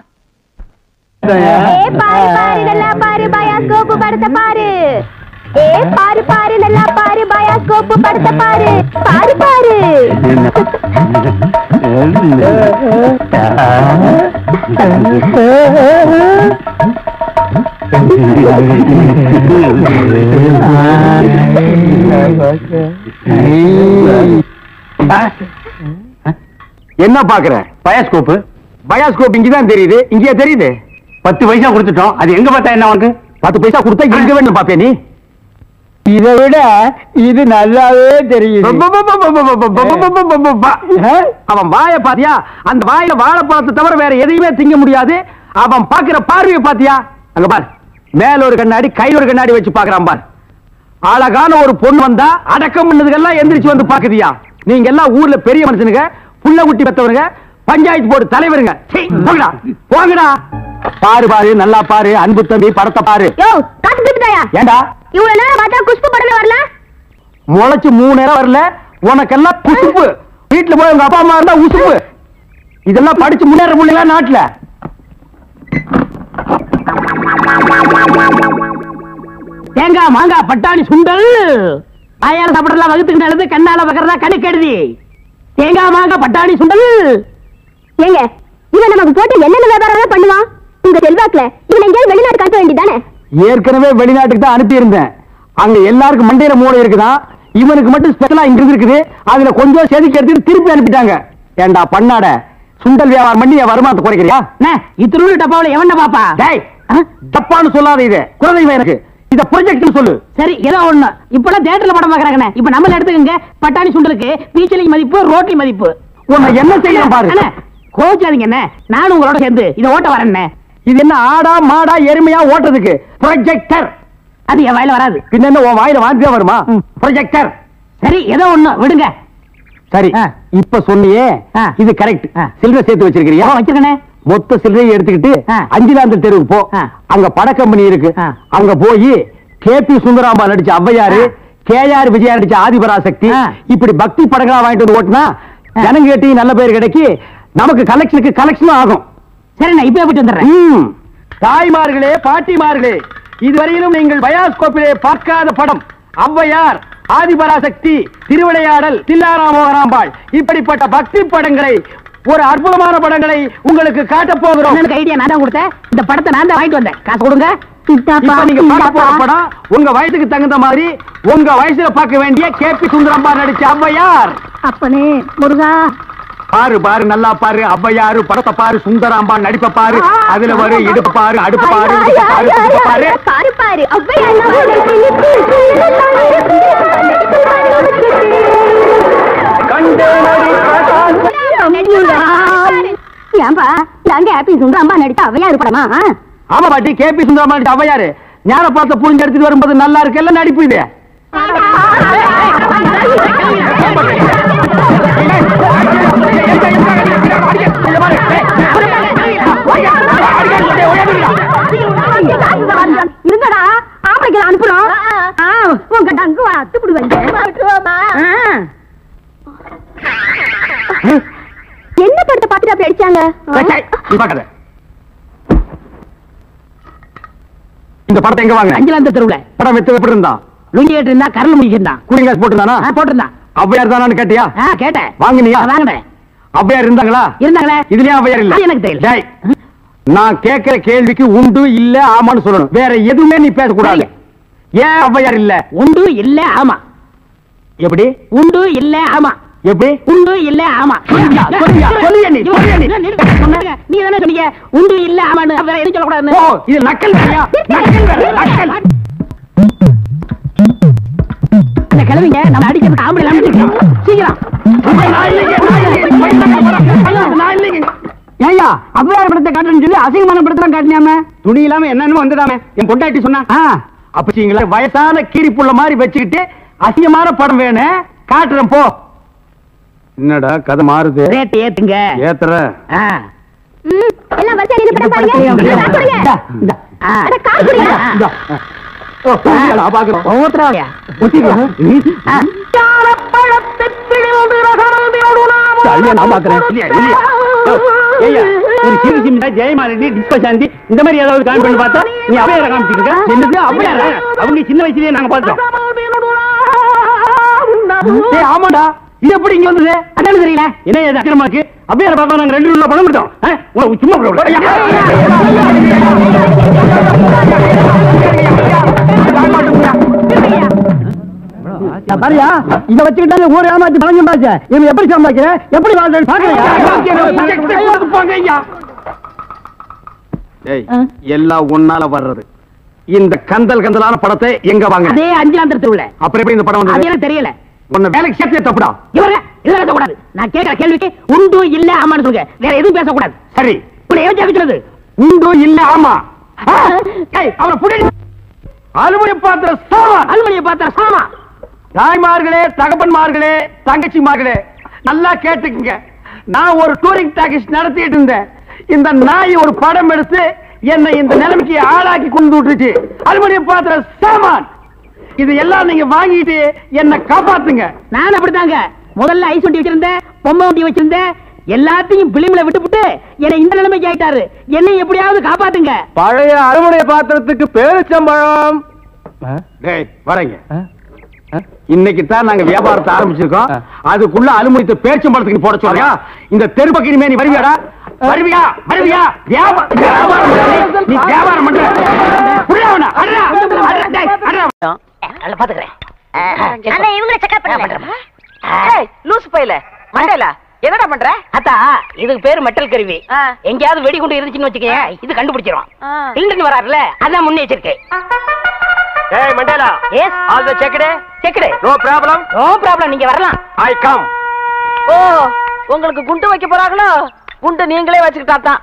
பாரு பாரு நல்லா பாரு, பயாஸ்கோப் படத்தை பாரு. பாரு பாரு நல்லா பாரு, பயாஸ்கோப் படத்தை பாரு. பாரு பாரு. என்ன பாக்குற? பயாஸ்கோப். பயாஸ்கோப் இங்கதான் தெரியுது. இங்கேயா தெரியுது? 10 பைசா கொடுத்துட்டோம். அது எங்க பார்த்தா என்ன உனக்கு? 10 பைசா கொடுத்தா எங்க வேணும் பாப்பியா நீ? இதை விட இது நல்லாவே தெரியுது. அவன் வாய பாத்தியா? அந்த வாயில வாழைப்பழத்தை தவிர வேற எதையுமே திங்க முடியாது. அவன் பாக்குற பார்வையை பாத்தியா? அங்க பார், மேல ஒரு கண்ணாடி கையில ஒரு கண்ணாடி வச்சு பாக்குறான் பார். அழகான ஒரு பொண்ணு வந்தா அடக்கம் பண்ணதுக்கெல்லாம் எந்திரிச்சு வந்து பாக்குதியா? நீங்க எல்லாம் ஊர்ல பெரிய மனுஷனுங்க, புள்ள குட்டி பெத்தவனுங்க, பஞ்சாயத்து போர்டு தலைவருங்க. போங்கடா. பாரு பாரு நல்லா பாரு, அன்பு தம்பி படத்தை பாரு. ஏண்டா இவ்வளவு நேரம் பார்த்தா குஷ்பு படமே வரல? முளைச்சு 3 நேரம் வரல. உனக்கெல்லாம் குசுப்பு. வீட்டுல போய் உங்க அப்பா அம்மா இருந்தா உசுப்பு. இதெல்லாம் படிச்சு முன்னேற முடியல நாட்டுல. தேங்காய் மாங்காய் பட்டாணி சுண்டல் வாயால சாப்பிடலாம், வகுத்துக்கு நல்லது, கண்ணால வகர்றதா கணக்கு எழுதி. தேங்காய் மாங்காய் பட்டாணி சுண்டல். ஏங்க, இவன் நமக்கு போட்டு என்னென்ன வியாபாரம் பண்ணுவான்? உங்க செல்வாக்குல இவன் எங்கேயாவது வெளிநாட்டுக்கு அனுப்ப வேண்டியதானே? ஏற்கனவே வெளிநாட்டுக்கு தான் அனுப்பி இருந்தேன். அங்க எல்லாருக்கும் மண்டையில மூளை இருக்குதான், இவனுக்கு மட்டும் ஸ்பெஷலா இங்க இருக்குது. அதுல கொஞ்சம் செதுக்கி எடுத்துட்டு திருப்பி அனுப்பிட்டாங்க. ஏண்டா பண்ணாட, சுண்டல் வியாபாரம் பண்ணி என் வருமானத்தை குறைக்கிறியா? இத்திரு டப்பாவில எவன்டா பாப்பா? டேய், தப்பான்னு சொல்லாத. இது குலதெய்வம் எனக்கு. இத ப்ரொஜெக்ட்னு சொல்லு. சரி, ஏதோ ஒண்ணு. இப்பெல்லாம் தியேட்டர்ல படம் பாக்குறாங்க. இப்ப நம்மள எடுத்துக்கங்க. பட்டாணி சுண்டலுக்கு பீச்சலி மதிப்பு, ரோட்டி மதிப்பு. உன்னை என்ன செய்யணும் பாரு. கோச்சாதீங்க என்ன, நானும் உங்களோட சேர்ந்து இதை ஓட்ட வரேன். இது என்ன ஆடா மாடா எருமையா ஓட்டுறதுக்கு? ப்ரொஜெக்டர். அது என் வாயில வராது. பின்ன என்ன உன் வாயில வாந்தியா வருமா? ப்ரொஜெக்டர். சரி, ஏதோ ஒண்ணு விடுங்க. சரி, இப்ப சொன்னியே இது கரெக்ட். சில்லறை சேர்த்து வச்சிருக்கிறியா? வச்சிருக்கனே. மொத்த சில்லறையை எடுத்துக்கிட்டு அஞ்சிலாந்த தெருவுக்கு போ. அங்க பட கம்பெனி இருக்கு. அங்க போய் கேபி சுந்தராம்பா நடிச்ச ஔவையாரு, கேஆர் விஜயா நடிச்ச ஆதிபராசக்தி, இப்படி பக்தி படங்களா வாங்கிட்டு வந்து ஓட்டுனா ஜனங்க கேட்டி நல்ல பேர் கிடைக்கி நமக்கு கலெக்ஷனுக்கு கலெக்ஷனும் ஆகும். சரி, நான் இப்ப போயிட்டு வந்துடுறேன். தாய்மார்களே, பாட்டிமார்களே, இதுவரையிலும் நீங்கள் பயாஸ்கோப்பிலே பார்க்காத படம் ஔவையார், ஆதிபராசக்தி, திருவிளையாடல், தில்லாராமோகராம்பாள், இப்படிப்பட்ட பக்தி படங்களை, ஒரு அற்புதமான படங்களை உங்களுக்கு காட்ட போகிறோம். எனக்கு ஐடியா நான் தான் கொடுத்தேன். இந்த படத்தை நான் தான் வாங்கிட்டு வந்தேன். காசு கொடுங்க. இப்ப நீங்க பார்க்க போற படம் உங்க வயசுக்கு தகுந்த மாதிரி உங்க வயசுல பார்க்க வேண்டிய கேபி சுந்தரம்பா நடிச்ச ஔவையார். அப்பனே முருகா, பாரு பாரு, நல்லா பாரு. ஔவையாரு படத்தை பாரு, சுந்தராம்பா நடிப்ப பாரு. அதுல வரும் இடுப்பு பாரு, அடுப்பு பாரு, பாரு பாரு பாரு. ஏன்பா, நாங்க ஹாப்பி சுந்தராம்பா நடித்த ஔவையார் படமா? ஆமா பாட்டி, கேபி சுந்தரம்பா நடிச்ச ஔவையாரு ஞான பார்த்த புரிஞ்சு எடுத்துட்டு வரும்போது நல்லா இருக்கு. எல்லாம் நடிப்பு இது. இருங்கடா, ஆம்பளைக்கு அனுப்புறோம். உங்க டங்கு அத்துப்பிடுவாங்க. என்ன படத்தை பார்த்துட்டு அப்படி அடிச்சாங்க? இந்த படத்தை எங்க வாங்க? அஞ்சலாந்த தெருவுல. படம் வெத்து எப்படி இருந்தா? லுங்கி கேட்டு இருந்தா, கரல் முடிக்கிருந்தான். Cooling glass போட்டுருந்தானா? போட்டிருந்தான். ஔவையார் தானான்னு கேட்டியா? கேட்டேன். வாங்கினியா? வாங்கினேன். ஔவையார் இருந்தாங்களா? இருந்தாங்களே. இதுலயும் ஔவையார் இல்ல? எனக்கு தெரியல. நான் கேட்கிற கேள்விக்கு உண்டு இல்ல ஆமான்னு சொல்லணும். வேற எதுவுமே நீ பேசக்கூடாது. ஏன் ஔவையார் இல்ல? உண்டு இல்ல ஆமா. எப்படி? உண்டு இல்ல ஆமா. எப்படி? உண்டு இல்ல ஆமா. நீங்க தானே சொன்னீங்க உண்டு இல்ல ஆமான்னு. வேற எதுவும் சொல்லக்கூடாது. இது நக்கல் வேறையா? நக்கல். இந்த கிழவிங்க நம்ம அடிக்கிறதுக்கு ஆம்பளை அனுப்பிச்சிருக்கோம். சீக்கிரம். ஏயா, ஔவையார் படத்தை காட்டுன்னு சொல்லி அசிங்கமான படத்தை காட்டினாம, துணி இல்லாம என்னன்னு வந்துடாம என் பொண்டாட்டி சொன்னா. அப்ப வயசான கீரி புள்ள மாதிரி வச்சுக்கிட்டு அசிங்கமான படம் வேணும் காட்டுறேன் போ. என்னடா கதை மாறுது? ரேட் ஏத்துங்க. ஏத்துற. எல்லாம் வரிசையா நின்னு படம் பாருங்க. ஜெயமாலினி, டிஸ்பசாந்தி இந்த மாதிரி ஏதாவது காமிச்சு பார்த்தா நீ அவையார காமிச்சிருக்க. அவங்க சின்ன வயசுலயே நாங்க பார்த்தோம். ஆமாடா, இது எப்படி இங்க வந்தது? அதான் தெரியல. என்ன அக்கிரமாக்கு அவையார பார்த்தா நாங்க 2 ரூபா பணம் கொடுத்தோம். சும்மா பாரியா, இத வச்சுக்கிட்டாங்க ஊர் ஏமாத்தி பணம் சம்பாதிச்ச. இவன் எப்படி சம்பாதிக்கிற, எப்படி வாழ்றேன்னு பாக்குறியா? எல்லாம் ஒன்னால வர்றது. இந்த கந்தலான படத்தை எங்க வாங்க? அதே அஞ்சாந்த தெருவுல. அப்புறம் எப்படி இந்த படம் வந்தது? அது எனக்கு தெரியல. உன்னை வேலைக்கு சேர்த்தே தப்புடா. இவரே இதெல்லாம் பேசக்கூடாது. நான் கேட்கிற கேள்விக்கு உண்டு இல்ல ஆமான்னு சொல்லுங்க. வேற எதுவும் பேசக்கூடாது. சரி, இப்படி ஏன் கேட்கிறது? உண்டு இல்ல ஆமா. அவரை புடி. அலுமணி பாத்திர சாமா. அலுமணியை பார்த்தா சாமா. தாய்மார்களே, தகப்பன்மார்களே, தங்கச்சிமார்களே, நல்லா கேட்டுக்குங்க. நான் ஒரு டூரிங் டாக்கீஸ் நடத்திட்டு இருந்தேன். இந்த நாய் ஒரு படம் எடுத்து என்னை இந்த நிலைமைக்கு ஆளாக்கி கொண்டு விட்டுருச்சு. அலுமினிய பாத்திர சாமான் இது எல்லாம் நீங்க வாங்கிட்டு என்ன காப்பாத்துங்க. நான் அப்படித்தாங்க முதல்ல ஐஸ் வண்டி வச்சிருந்தேன், பொம்மை வண்டி வச்சிருந்தேன். எல்லாத்தையும் பிலிமில விட்டுவிட்டு என்னை இந்த நிலைமைக்கு ஆயிட்டாரு. என்னை எப்படியாவது காப்பாத்துங்க. பழைய அலுமினிய பாத்திரத்துக்கு பேரிச்சம்பழம். வரீங்க. இன்னைக்கு தான் நாங்க வியாபாரத்தை ஆரம்பிச்சிருக்கோம். அதுக்குள்ள அலுமினியத்தை பேரிச்சம்பழத்துக்கு போட சொல்றியா? இந்த தெரு பக்கிரிமே நீ வருவியாடா? வருவியா? வியாபாரம் பண்ற பாத்துக்கிறேன். அண்ணா இவங்களை செக்அப் பண்ணுங்க. லூஸ் பையில மண்டையில என்னடா பண்ற? அத்தா இதுக்கு பேரு மெட்டல் கருவி. எங்கயாவது வெடிகுண்டு இருந்துச்சுன்னு வச்சுக்கேன், இது கண்டுபிடிச்சிரும். இங்கிருந்து வராருல, அதான் முன்னெச்சரிக்கை. ஏய் Mandela, yes all the checked. Checked. No problem. No problem, நீங்க வரலாம். I come. ஓ, உங்களுக்கு குண்டு வைக்க போறாங்களோ? குண்டு நீங்களே வச்சுக்கிட்டா தான்.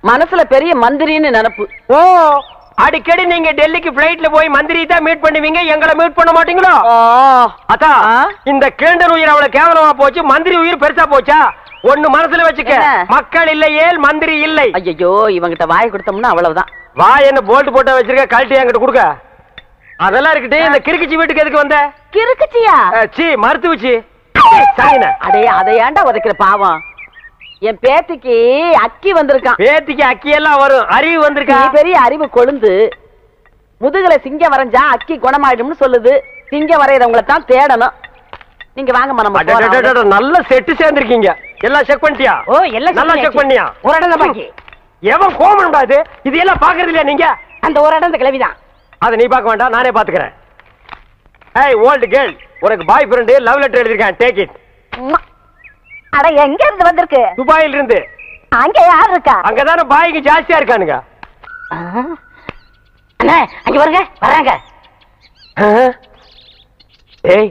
மனசுல பெரிய மந்திரின்னு நினைப்பு. ஓ, அடிக்கடி நீங்க டெல்லிக்கு பிளைட்ல போய் மந்திரி தான் மீட் பண்ணுவீங்க, எங்களை மீட் பண்ண மாட்டீங்களோ? அத்தா, இந்த கேண்டர் உயிர் அவ்வளவு கேவலமா போச்சு, மந்திரி உயிர் பெருசா போச்சா? ஒண்ணு மனசுல வச்சுக்க, மக்கள் இல்லையே மந்திரி இல்லை. ஐயோ, இவங்கிட்ட வாய் கொடுத்தோம்னா அவ்வளவுதான். வாய் என்ன போல்ட் போட்ட வச்சிருக்க, கழட்டி என்கிட்ட கொடுக்க. அதெல்லாம் இருக்கட்டு, இந்த கிறுக்குச்சி வீட்டுக்கு எதுக்கு வந்த? கிறுக்குச்சியா? சி மருத்துவச்சி. அடே, அதை ஏன்டா உதைக்கிற பாவம்? என் பேத்திக்கு அக்கி வந்திருக்கான். பேத்திக்கு அக்கி எல்லாம் வரும், அறிவு வந்திருக்கா? பெரிய அறிவு கொழுந்து. முதுகுல சிங்கம் வரைஞ்சா அக்கி குணமாயிடும்னு சொல்லுது. சிங்கம் வரையறவங்களை தான் தேடணும். நீங்க வாங்கம்மா, நம்ம போலாம். நல்ல செட்டு சேர்ந்திருக்கீங்க. எல்லாம் செக் பண்ணிட்டியா? ஓ, எல்லாம் நல்லா செக் பண்ணியா? ஒரு இடம் தான் பாக்கி. எவன் கோமன் இது? இது எல்லாம் பாக்குறது இல்லையா நீங்க? அந்த ஒரு இடம் கிளவிதான். அதை நீ பார்க்க வேண்டாம், நானே பாத்துக்கிறேன். ஏய் ஓல்ட் கேர்ள், உனக்கு பாய் ஃப்ரெண்ட் லவ் லெட்டர் எழுதிருக்கேன், டேக் இட். அட எங்க இருந்து வந்திருக்கு? துபாயில இருந்து. அங்க யார் இருக்கா? அங்கதானே பாய்க்கு ஜாஸ்தியா இருக்கானுங்க. அண்ணா அங்க வருங்க, வராங்க. ஏய்,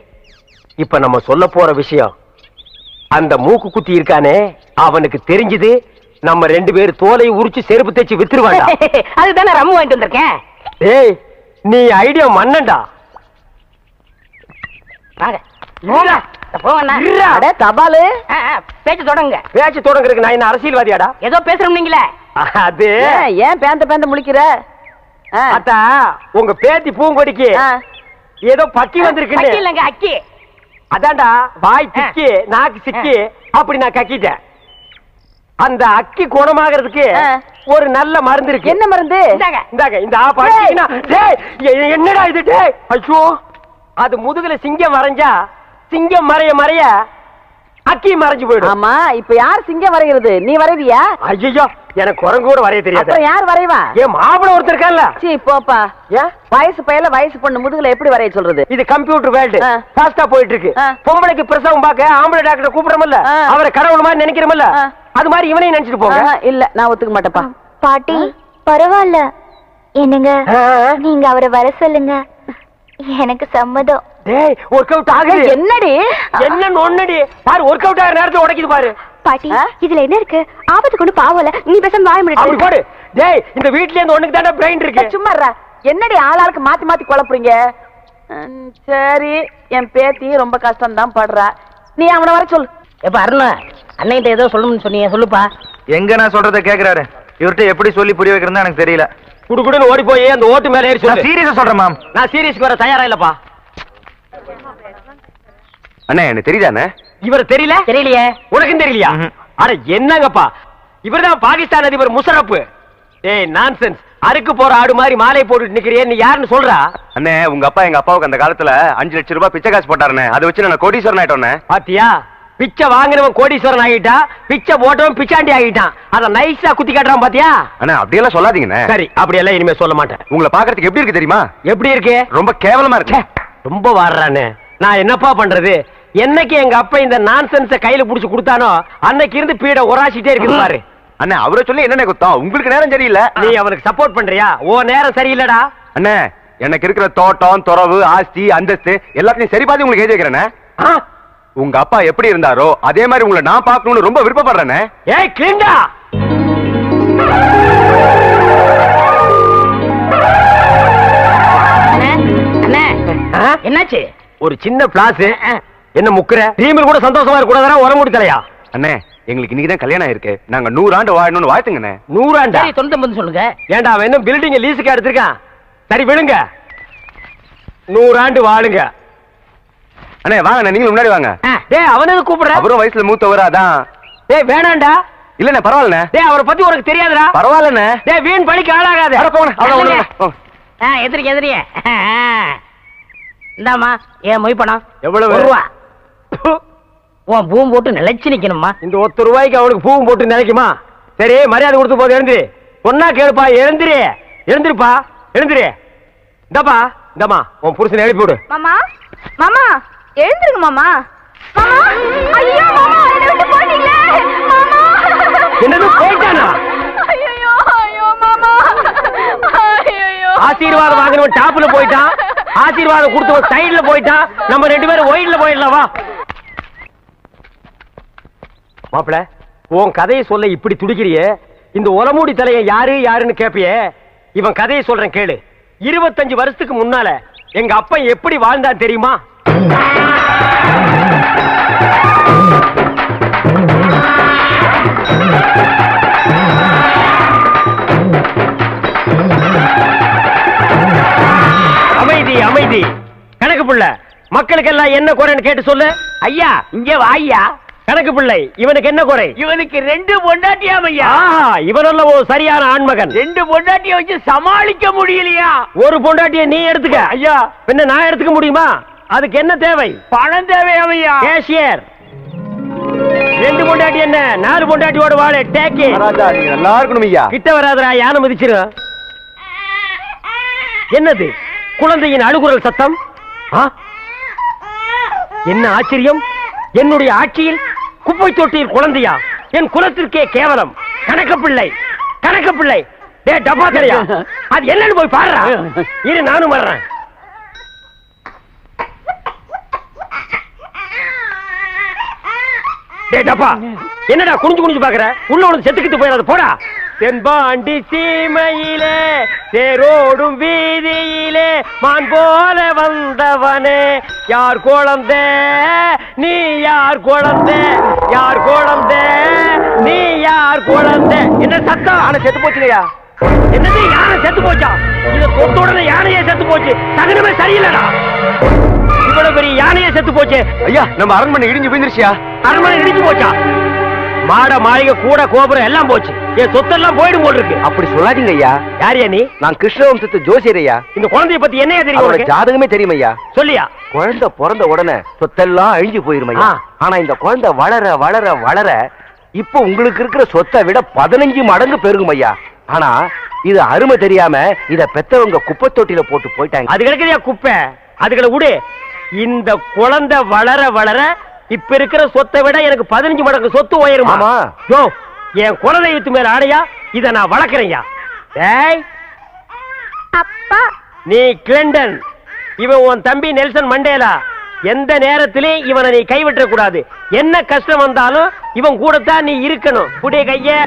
இப்ப நம்ம சொல்ல போற விஷயம், அந்த மூக்கு குத்தி இருக்கானே அவனுக்கு தெரிஞ்சது நம்ம 2 பேர் தோலை உரிச்சு செருப்பு தேய்ச்சி வித்துருவாங்க. அதுதானே ரம்மு வாங்கிட்டு வந்திருக்கேன். ஏய், நீ ஐடியா மன்னண்டா. வாங்க தபாலு பேச்சு தொடங்க. பேச்சு தொடங்குறதுக்கு நான் என்ன அரசியல்வாதியாடா? ஏதோ பேசுறோம் நீங்களே. அது ஏன் பேந்த முழிக்கிற? அத்தா, உங்க பேத்தி பூங்கொடிக்கு ஏதோ பக்கி வந்திருக்கு இல்லங்க, அக்கி. அதான்டா, வாய் திக்கி நாக்கு சிக்கி அப்படி நான் கக்கிட்டேன். அந்த அக்கி குணமாகிறதுக்கு ஒரு நல்ல மருந்து இருக்கு. என்ன மருந்து? இந்தாங்க, இந்த ஆப் என்னடா இது? ஐயோ, அது முதுகுல சிங்கம் வரைஞ்சா சிங்கம் மறைய அக்கி மறைஞ்சு போயிடும். ஆமா, இப்ப யார் சிங்கம் வரைகிறது? நீ வரைவியா? ஐயோ, எனக்கு குரங்கு கூட வரைய தெரியாது. அப்புறம் யார் வரைவா? ஏன் மாப்பிள ஒருத்தர் இருக்கான்ல? சீ போப்பா. வயசு பையல வயசு பொண்ணு முதுகுல எப்படி வரைய சொல்றது? இது கம்ப்யூட்டர் வேர்ல்டு, ஃபாஸ்டா போயிட்டு இருக்கு. பொம்பளைக்கு பிரசவம் பார்க்க ஆம்பளை டாக்டர் கூப்பிடுறோம்ல, அவரை கடவுள் மாதிரி நினைக்கிறோம்ல, அது மாதிரி இவனையும் நினைச்சிட்டு போங்க. இல்ல, நான் ஒத்துக்க மாட்டேப்பா. பாட்டி பரவாயில்ல, என்னங்க நீங்க அவரை வர சொல்லுங்க, எனக்கு சம்மதம். டேய், ஒர்க் அவுட் ஆகுது. என்னடி என்ன நொன்னடி பாரு, ஒர்க் அவுட் ஆகிற நேரத்துல உடைக்குது பாரு. பாட்டி, இதுல என்ன இருக்கு? ஆபத்து கொண்டு பாவல, நீ பேசாம வாய முடியாது. அப்படி போடு. டேய், இந்த வீட்ல இருந்து ஒண்ணுக்கு தான பிரைன் இருக்கு. சும்மா என்னடி ஆளாளுக்கு மாத்தி மாத்தி குழப்புறீங்க? சரி, என் பேத்தி ரொம்ப கஷ்டம் தான் படுறா. நீ அவனை வர சொல்லு. எப்ப அருணா, அன்னைகிட்ட ஏதோ சொல்லணும்னு சொன்னீங்க, சொல்லுப்பா. எங்க நான் சொல்றத கேக்குறாரு, இவர்கிட்ட எப்படி சொல்லி புரிய வைக்கிறதா எனக்கு தெரியல. குடுகுடுன்னு ஓடி போய் அந்த ஓட்டு மேல ஏறி சொல்லு. சீரியஸா சொல்றேன் மேம். நான் சீரியஸ்க்கு வர தயாரா இல்லப்பா. அண்ணே, எனக்கு தெரியுதானே? இவர் தெரியல? தெரியலையே. உனக்கும் தெரியலையா? அட என்னங்கப்பா, இவர்தான் பாகிஸ்தான் அதிபர் முஷரப். ஏய் நான்சென்ஸ், அறுக்கு போற ஆடு மாதிரி மாலை போட்டுட்டு நிக்கிறியே, நீ யாருன்னு சொல்றா? அண்ணே, உங்க அப்பா எங்க அப்பாவுக்கு அந்த காலத்துல 5 லட்சம் ரூபாய் பிச்சை காசு போட்டாருண்ணே. அதை வச்சு நான் கோடீஸ்வரன் ஆயிட்டோன்னே. பாத்தியா, பிச்சை வாங்கினவன் கோடீஸ்வரன் ஆகிட்டா, பிச்சை போட்டவன் பிச்சாண்டி ஆகிட்டான். அத நைஸா குத்தி காட்டுறான் பாத்தியா? அண்ணா, அப்படியெல்லாம் சொல்லாதீங்கண்ணே. சரி, அப்படியெல்லாம் இனிமே சொல்ல மாட்டேன். உங்களை பாக்குறதுக்கு எப்படி இருக்கு தெரியுமா? எப்படி இருக்கு? ரொம்ப கேவலமா இருக்கு. ரொம்ப வாடுறானே, நான் என்னப்பா பண்றது? என்னைக்கு எங்க அப்பா இந்த நான்சென்ஸ கையில புடிச்சு கொடுத்தானோ அன்னைக்கு இருந்து பீட உராசிட்டே இருக்குது பாரு. அண்ணா, அவரை சொல்லி என்ன குத்தம்? உங்களுக்கு நேரம் சரியில்லை. நீ அவனுக்கு சப்போர்ட் பண்றியா? ஓ நேரம் சரியில்லடா. அண்ணே, எனக்கு இருக்கிற தோட்டம், துறவு, ஆஸ்தி, அந்தஸ்து எல்லாத்தையும் சரி பார்த்து உங்களுக்கு எழுதி வைக்கிறேனே. உங்க அப்பா எப்படி இருந்தாரோ அதே மாதிரி உங்களை நான் பார்க்கணும்னு ரொம்ப விருப்பப்படுறேனே. ஏய் கிளிண்டா, என்னாச்சு? ஒரு சின்ன பிளாஸ். என்ன முக்குற? டீமில் கூட சந்தோஷமா இருக்க கூடாதா? உரமுடி தலையா? அண்ணே, எங்களுக்கு இன்னைக்குதான் கல்யாணம் ஆயிருக்கு. நாங்க 100 ஆண்டு வாழணும்னு வாழ்த்துங்கண்ணே. 100 ஆண்டா? 99 சொல்லுங்க. ஏண்டா, அவன் என்ன பில்டிங் லீஸுக்கு எடுத்திருக்கான்? சரி விழுங்க, 100 ஆண்டு வாழுங்க. அண்ணே வாங்க, நீங்க முன்னாடி வாங்க. டேய், அவனுக்கு கூப்பிடுற? அவரும் வயசுல மூத்தவர் அதான். டேய் வேணாண்டா. இல்லண்ணே, பரவாயில்லண்ணே. டேய், அவரை பத்தி உனக்கு தெரியாதுடா. பரவாயில்லண்ணே. டேய், வீண் பழிக்கு ஆளாகாத. எதிரிக்க இந்தாமா, ஏன் மொய் பணம் எவ்வளவு? 1 ரூபா. உன் பூம் போட்டு நிலைச்சு நிக்கணுமா? இந்த 1 ரூபாய்க்கு அவனுக்கு பூவும் போட்டு நினைக்குமா? சரி, மரியாதை கொடுத்து போது எழுந்திரு. ஒன்னா கேளுப்பா, எழுந்திரு. எழுந்திருப்பா, எழுந்திரு. இந்தப்பா, இந்தம்மா உன் புருஷனை எழுப்பி விடு. மாமா மாமா எழுந்துருங்க மாமா. மாமா ஐயோ மாமா என்ன விட்டு போறீங்களே மாமா. என்னது போயிட்டானா? ஐயோ ஐயோ மாமா ஐயோ. ஆசீர்வாதம் வாங்கினவன் டாப்ல போயிட்டான், ஆசீர்வாதம் கொடுத்தவன் சைடுல போயிட்டான். நம்ம 2 பேரும் ஒயிட்ல போயிடலாம் வா. மாப்பிள உன் கதையை சொல்ல இப்படி துடிக்கிறியே, இந்த ஒலமூடி தலைய யாரு யாருன்னு கேப்பியே. இவன் கதையை சொல்றேன் கேளு. 25 வருஷத்துக்கு முன்னால எங்க அப்பா எப்படி வாழ்ந்தான் தெரியுமா? அமைதி அமைதி. கணக்கு புள்ள மக்களுக்கெல்லாம் என்ன குறைன்னு கேட்டு சொல்லு. ஐயா இங்க வாய்யா. கணக்கு பிள்ளை இவனுக்கு என்ன குறை? இவனுக்கு 2 பொண்டாட்டியாம் ஐயா. இவனல்ல ஒரு சரியான ஆண்மகன். 2 பொண்டாட்டிய வச்சு சமாளிக்க முடியலையா? ஒரு பொண்டாட்டிய நீ எடுத்துக்க. ஐயா பின்ன நான் எடுத்துக்க முடியுமா? அதுக்கு என்ன தேவை? பணம் தேவையாம் ஐயா. கேஷியர் 2 பொண்டாட்டி என்ன 4 பொண்டாட்டியோட வாழ டேக்கி. நீங்க நல்லா இருக்கணும் ஐயா. கிட்ட வராதரா யானை மிதிச்சிரு. என்னது குழந்தையின் அழுகுரல் சத்தம்? என்ன ஆச்சரியம், என்னுடைய ஆட்சியில் குப்பை தொட்டியில் குழந்தையா? என் குலத்திற்கே கேவலம். கணக்கு பிள்ளை கணக்கு பிள்ளை டே டப்பா தெரியா, அது என்னன்னு போய் பாடுறா. இரு நானும் வர்றேன். டே டப்பா என்னடா குனிஞ்சு குனிஞ்சு பாக்குற? உள்ள உனக்கு செத்துக்கிட்டு போயிடாது போடா. தென்பாண்டி சீமையிலே தேரோடும் வீதியிலே மான் போல வந்தவனே யார் குழந்தை நீ யார் குழந்தை யார் குழந்தை நீ யார் குழந்தை? என்ன சத்தம்? ஆனா செத்து போச்சுலையா? என்னது யானை செத்து போச்சா? இத தொட்ட உடனே யானையே செத்து போச்சு. தகுனமே சரியில்லடா. இவ்வளவு பெரிய யானையே செத்து போச்சு. ஐயா நம்ம அரண்மனை இடிஞ்சு விழுந்துருச்சியா? அரண்மனை இடிஞ்சு போச்சா? மாட மாளிகை கூட கோபுரம் எல்லாம் போச்சு. என் சொத்தெல்லாம் போயிடும் போல் இருக்கு. அப்படி சொல்லாதீங்க ஐயா. யாரியா நீ? நான் கிருஷ்ணவம்சத்து ஜோசியர் ஐயா. இந்த குழந்தைய பத்தி என்ன தெரியும்? அவரோட உனக்கு? ஜாதகமே தெரியும் ஐயா. சொல்லியா? குழந்தை பிறந்த உடனே சொத்தெல்லாம் அழிஞ்சு போயிரும் ஐயா. ஆனா இந்த குழந்தை வளர வளர வளர இப்ப உங்களுக்கு இருக்கிற சொத்தை விட 15 மடங்கு பெருகும் ஐயா. ஆனா இது அருமை தெரியாம இத பெத்தவங்க குப்பை தொட்டில போட்டு போயிட்டாங்க. அது கிடைக்குதியா குப்பை? அதுகளை விடு. இந்த குழந்தை வளர வளர இப்ப இருக்கிற சொத்தை விட எனக்கு 15 மடங்கு சொத்து உயருமா? ஆமா. யோ என் குலதெய்வத்து மேல ஆடையா இத நான் வளர்க்கறேன்யா. டேய் அப்பா நீ கிளண்டன், இவன் உன் தம்பி நெல்சன் மண்டேலா. எந்த நேரத்திலும் இவனை நீ கைவிட்ட கூடாது. என்ன கஷ்டம் வந்தாலும் இவன் கூடத்தான் நீ இருக்கணும். புடிய கைய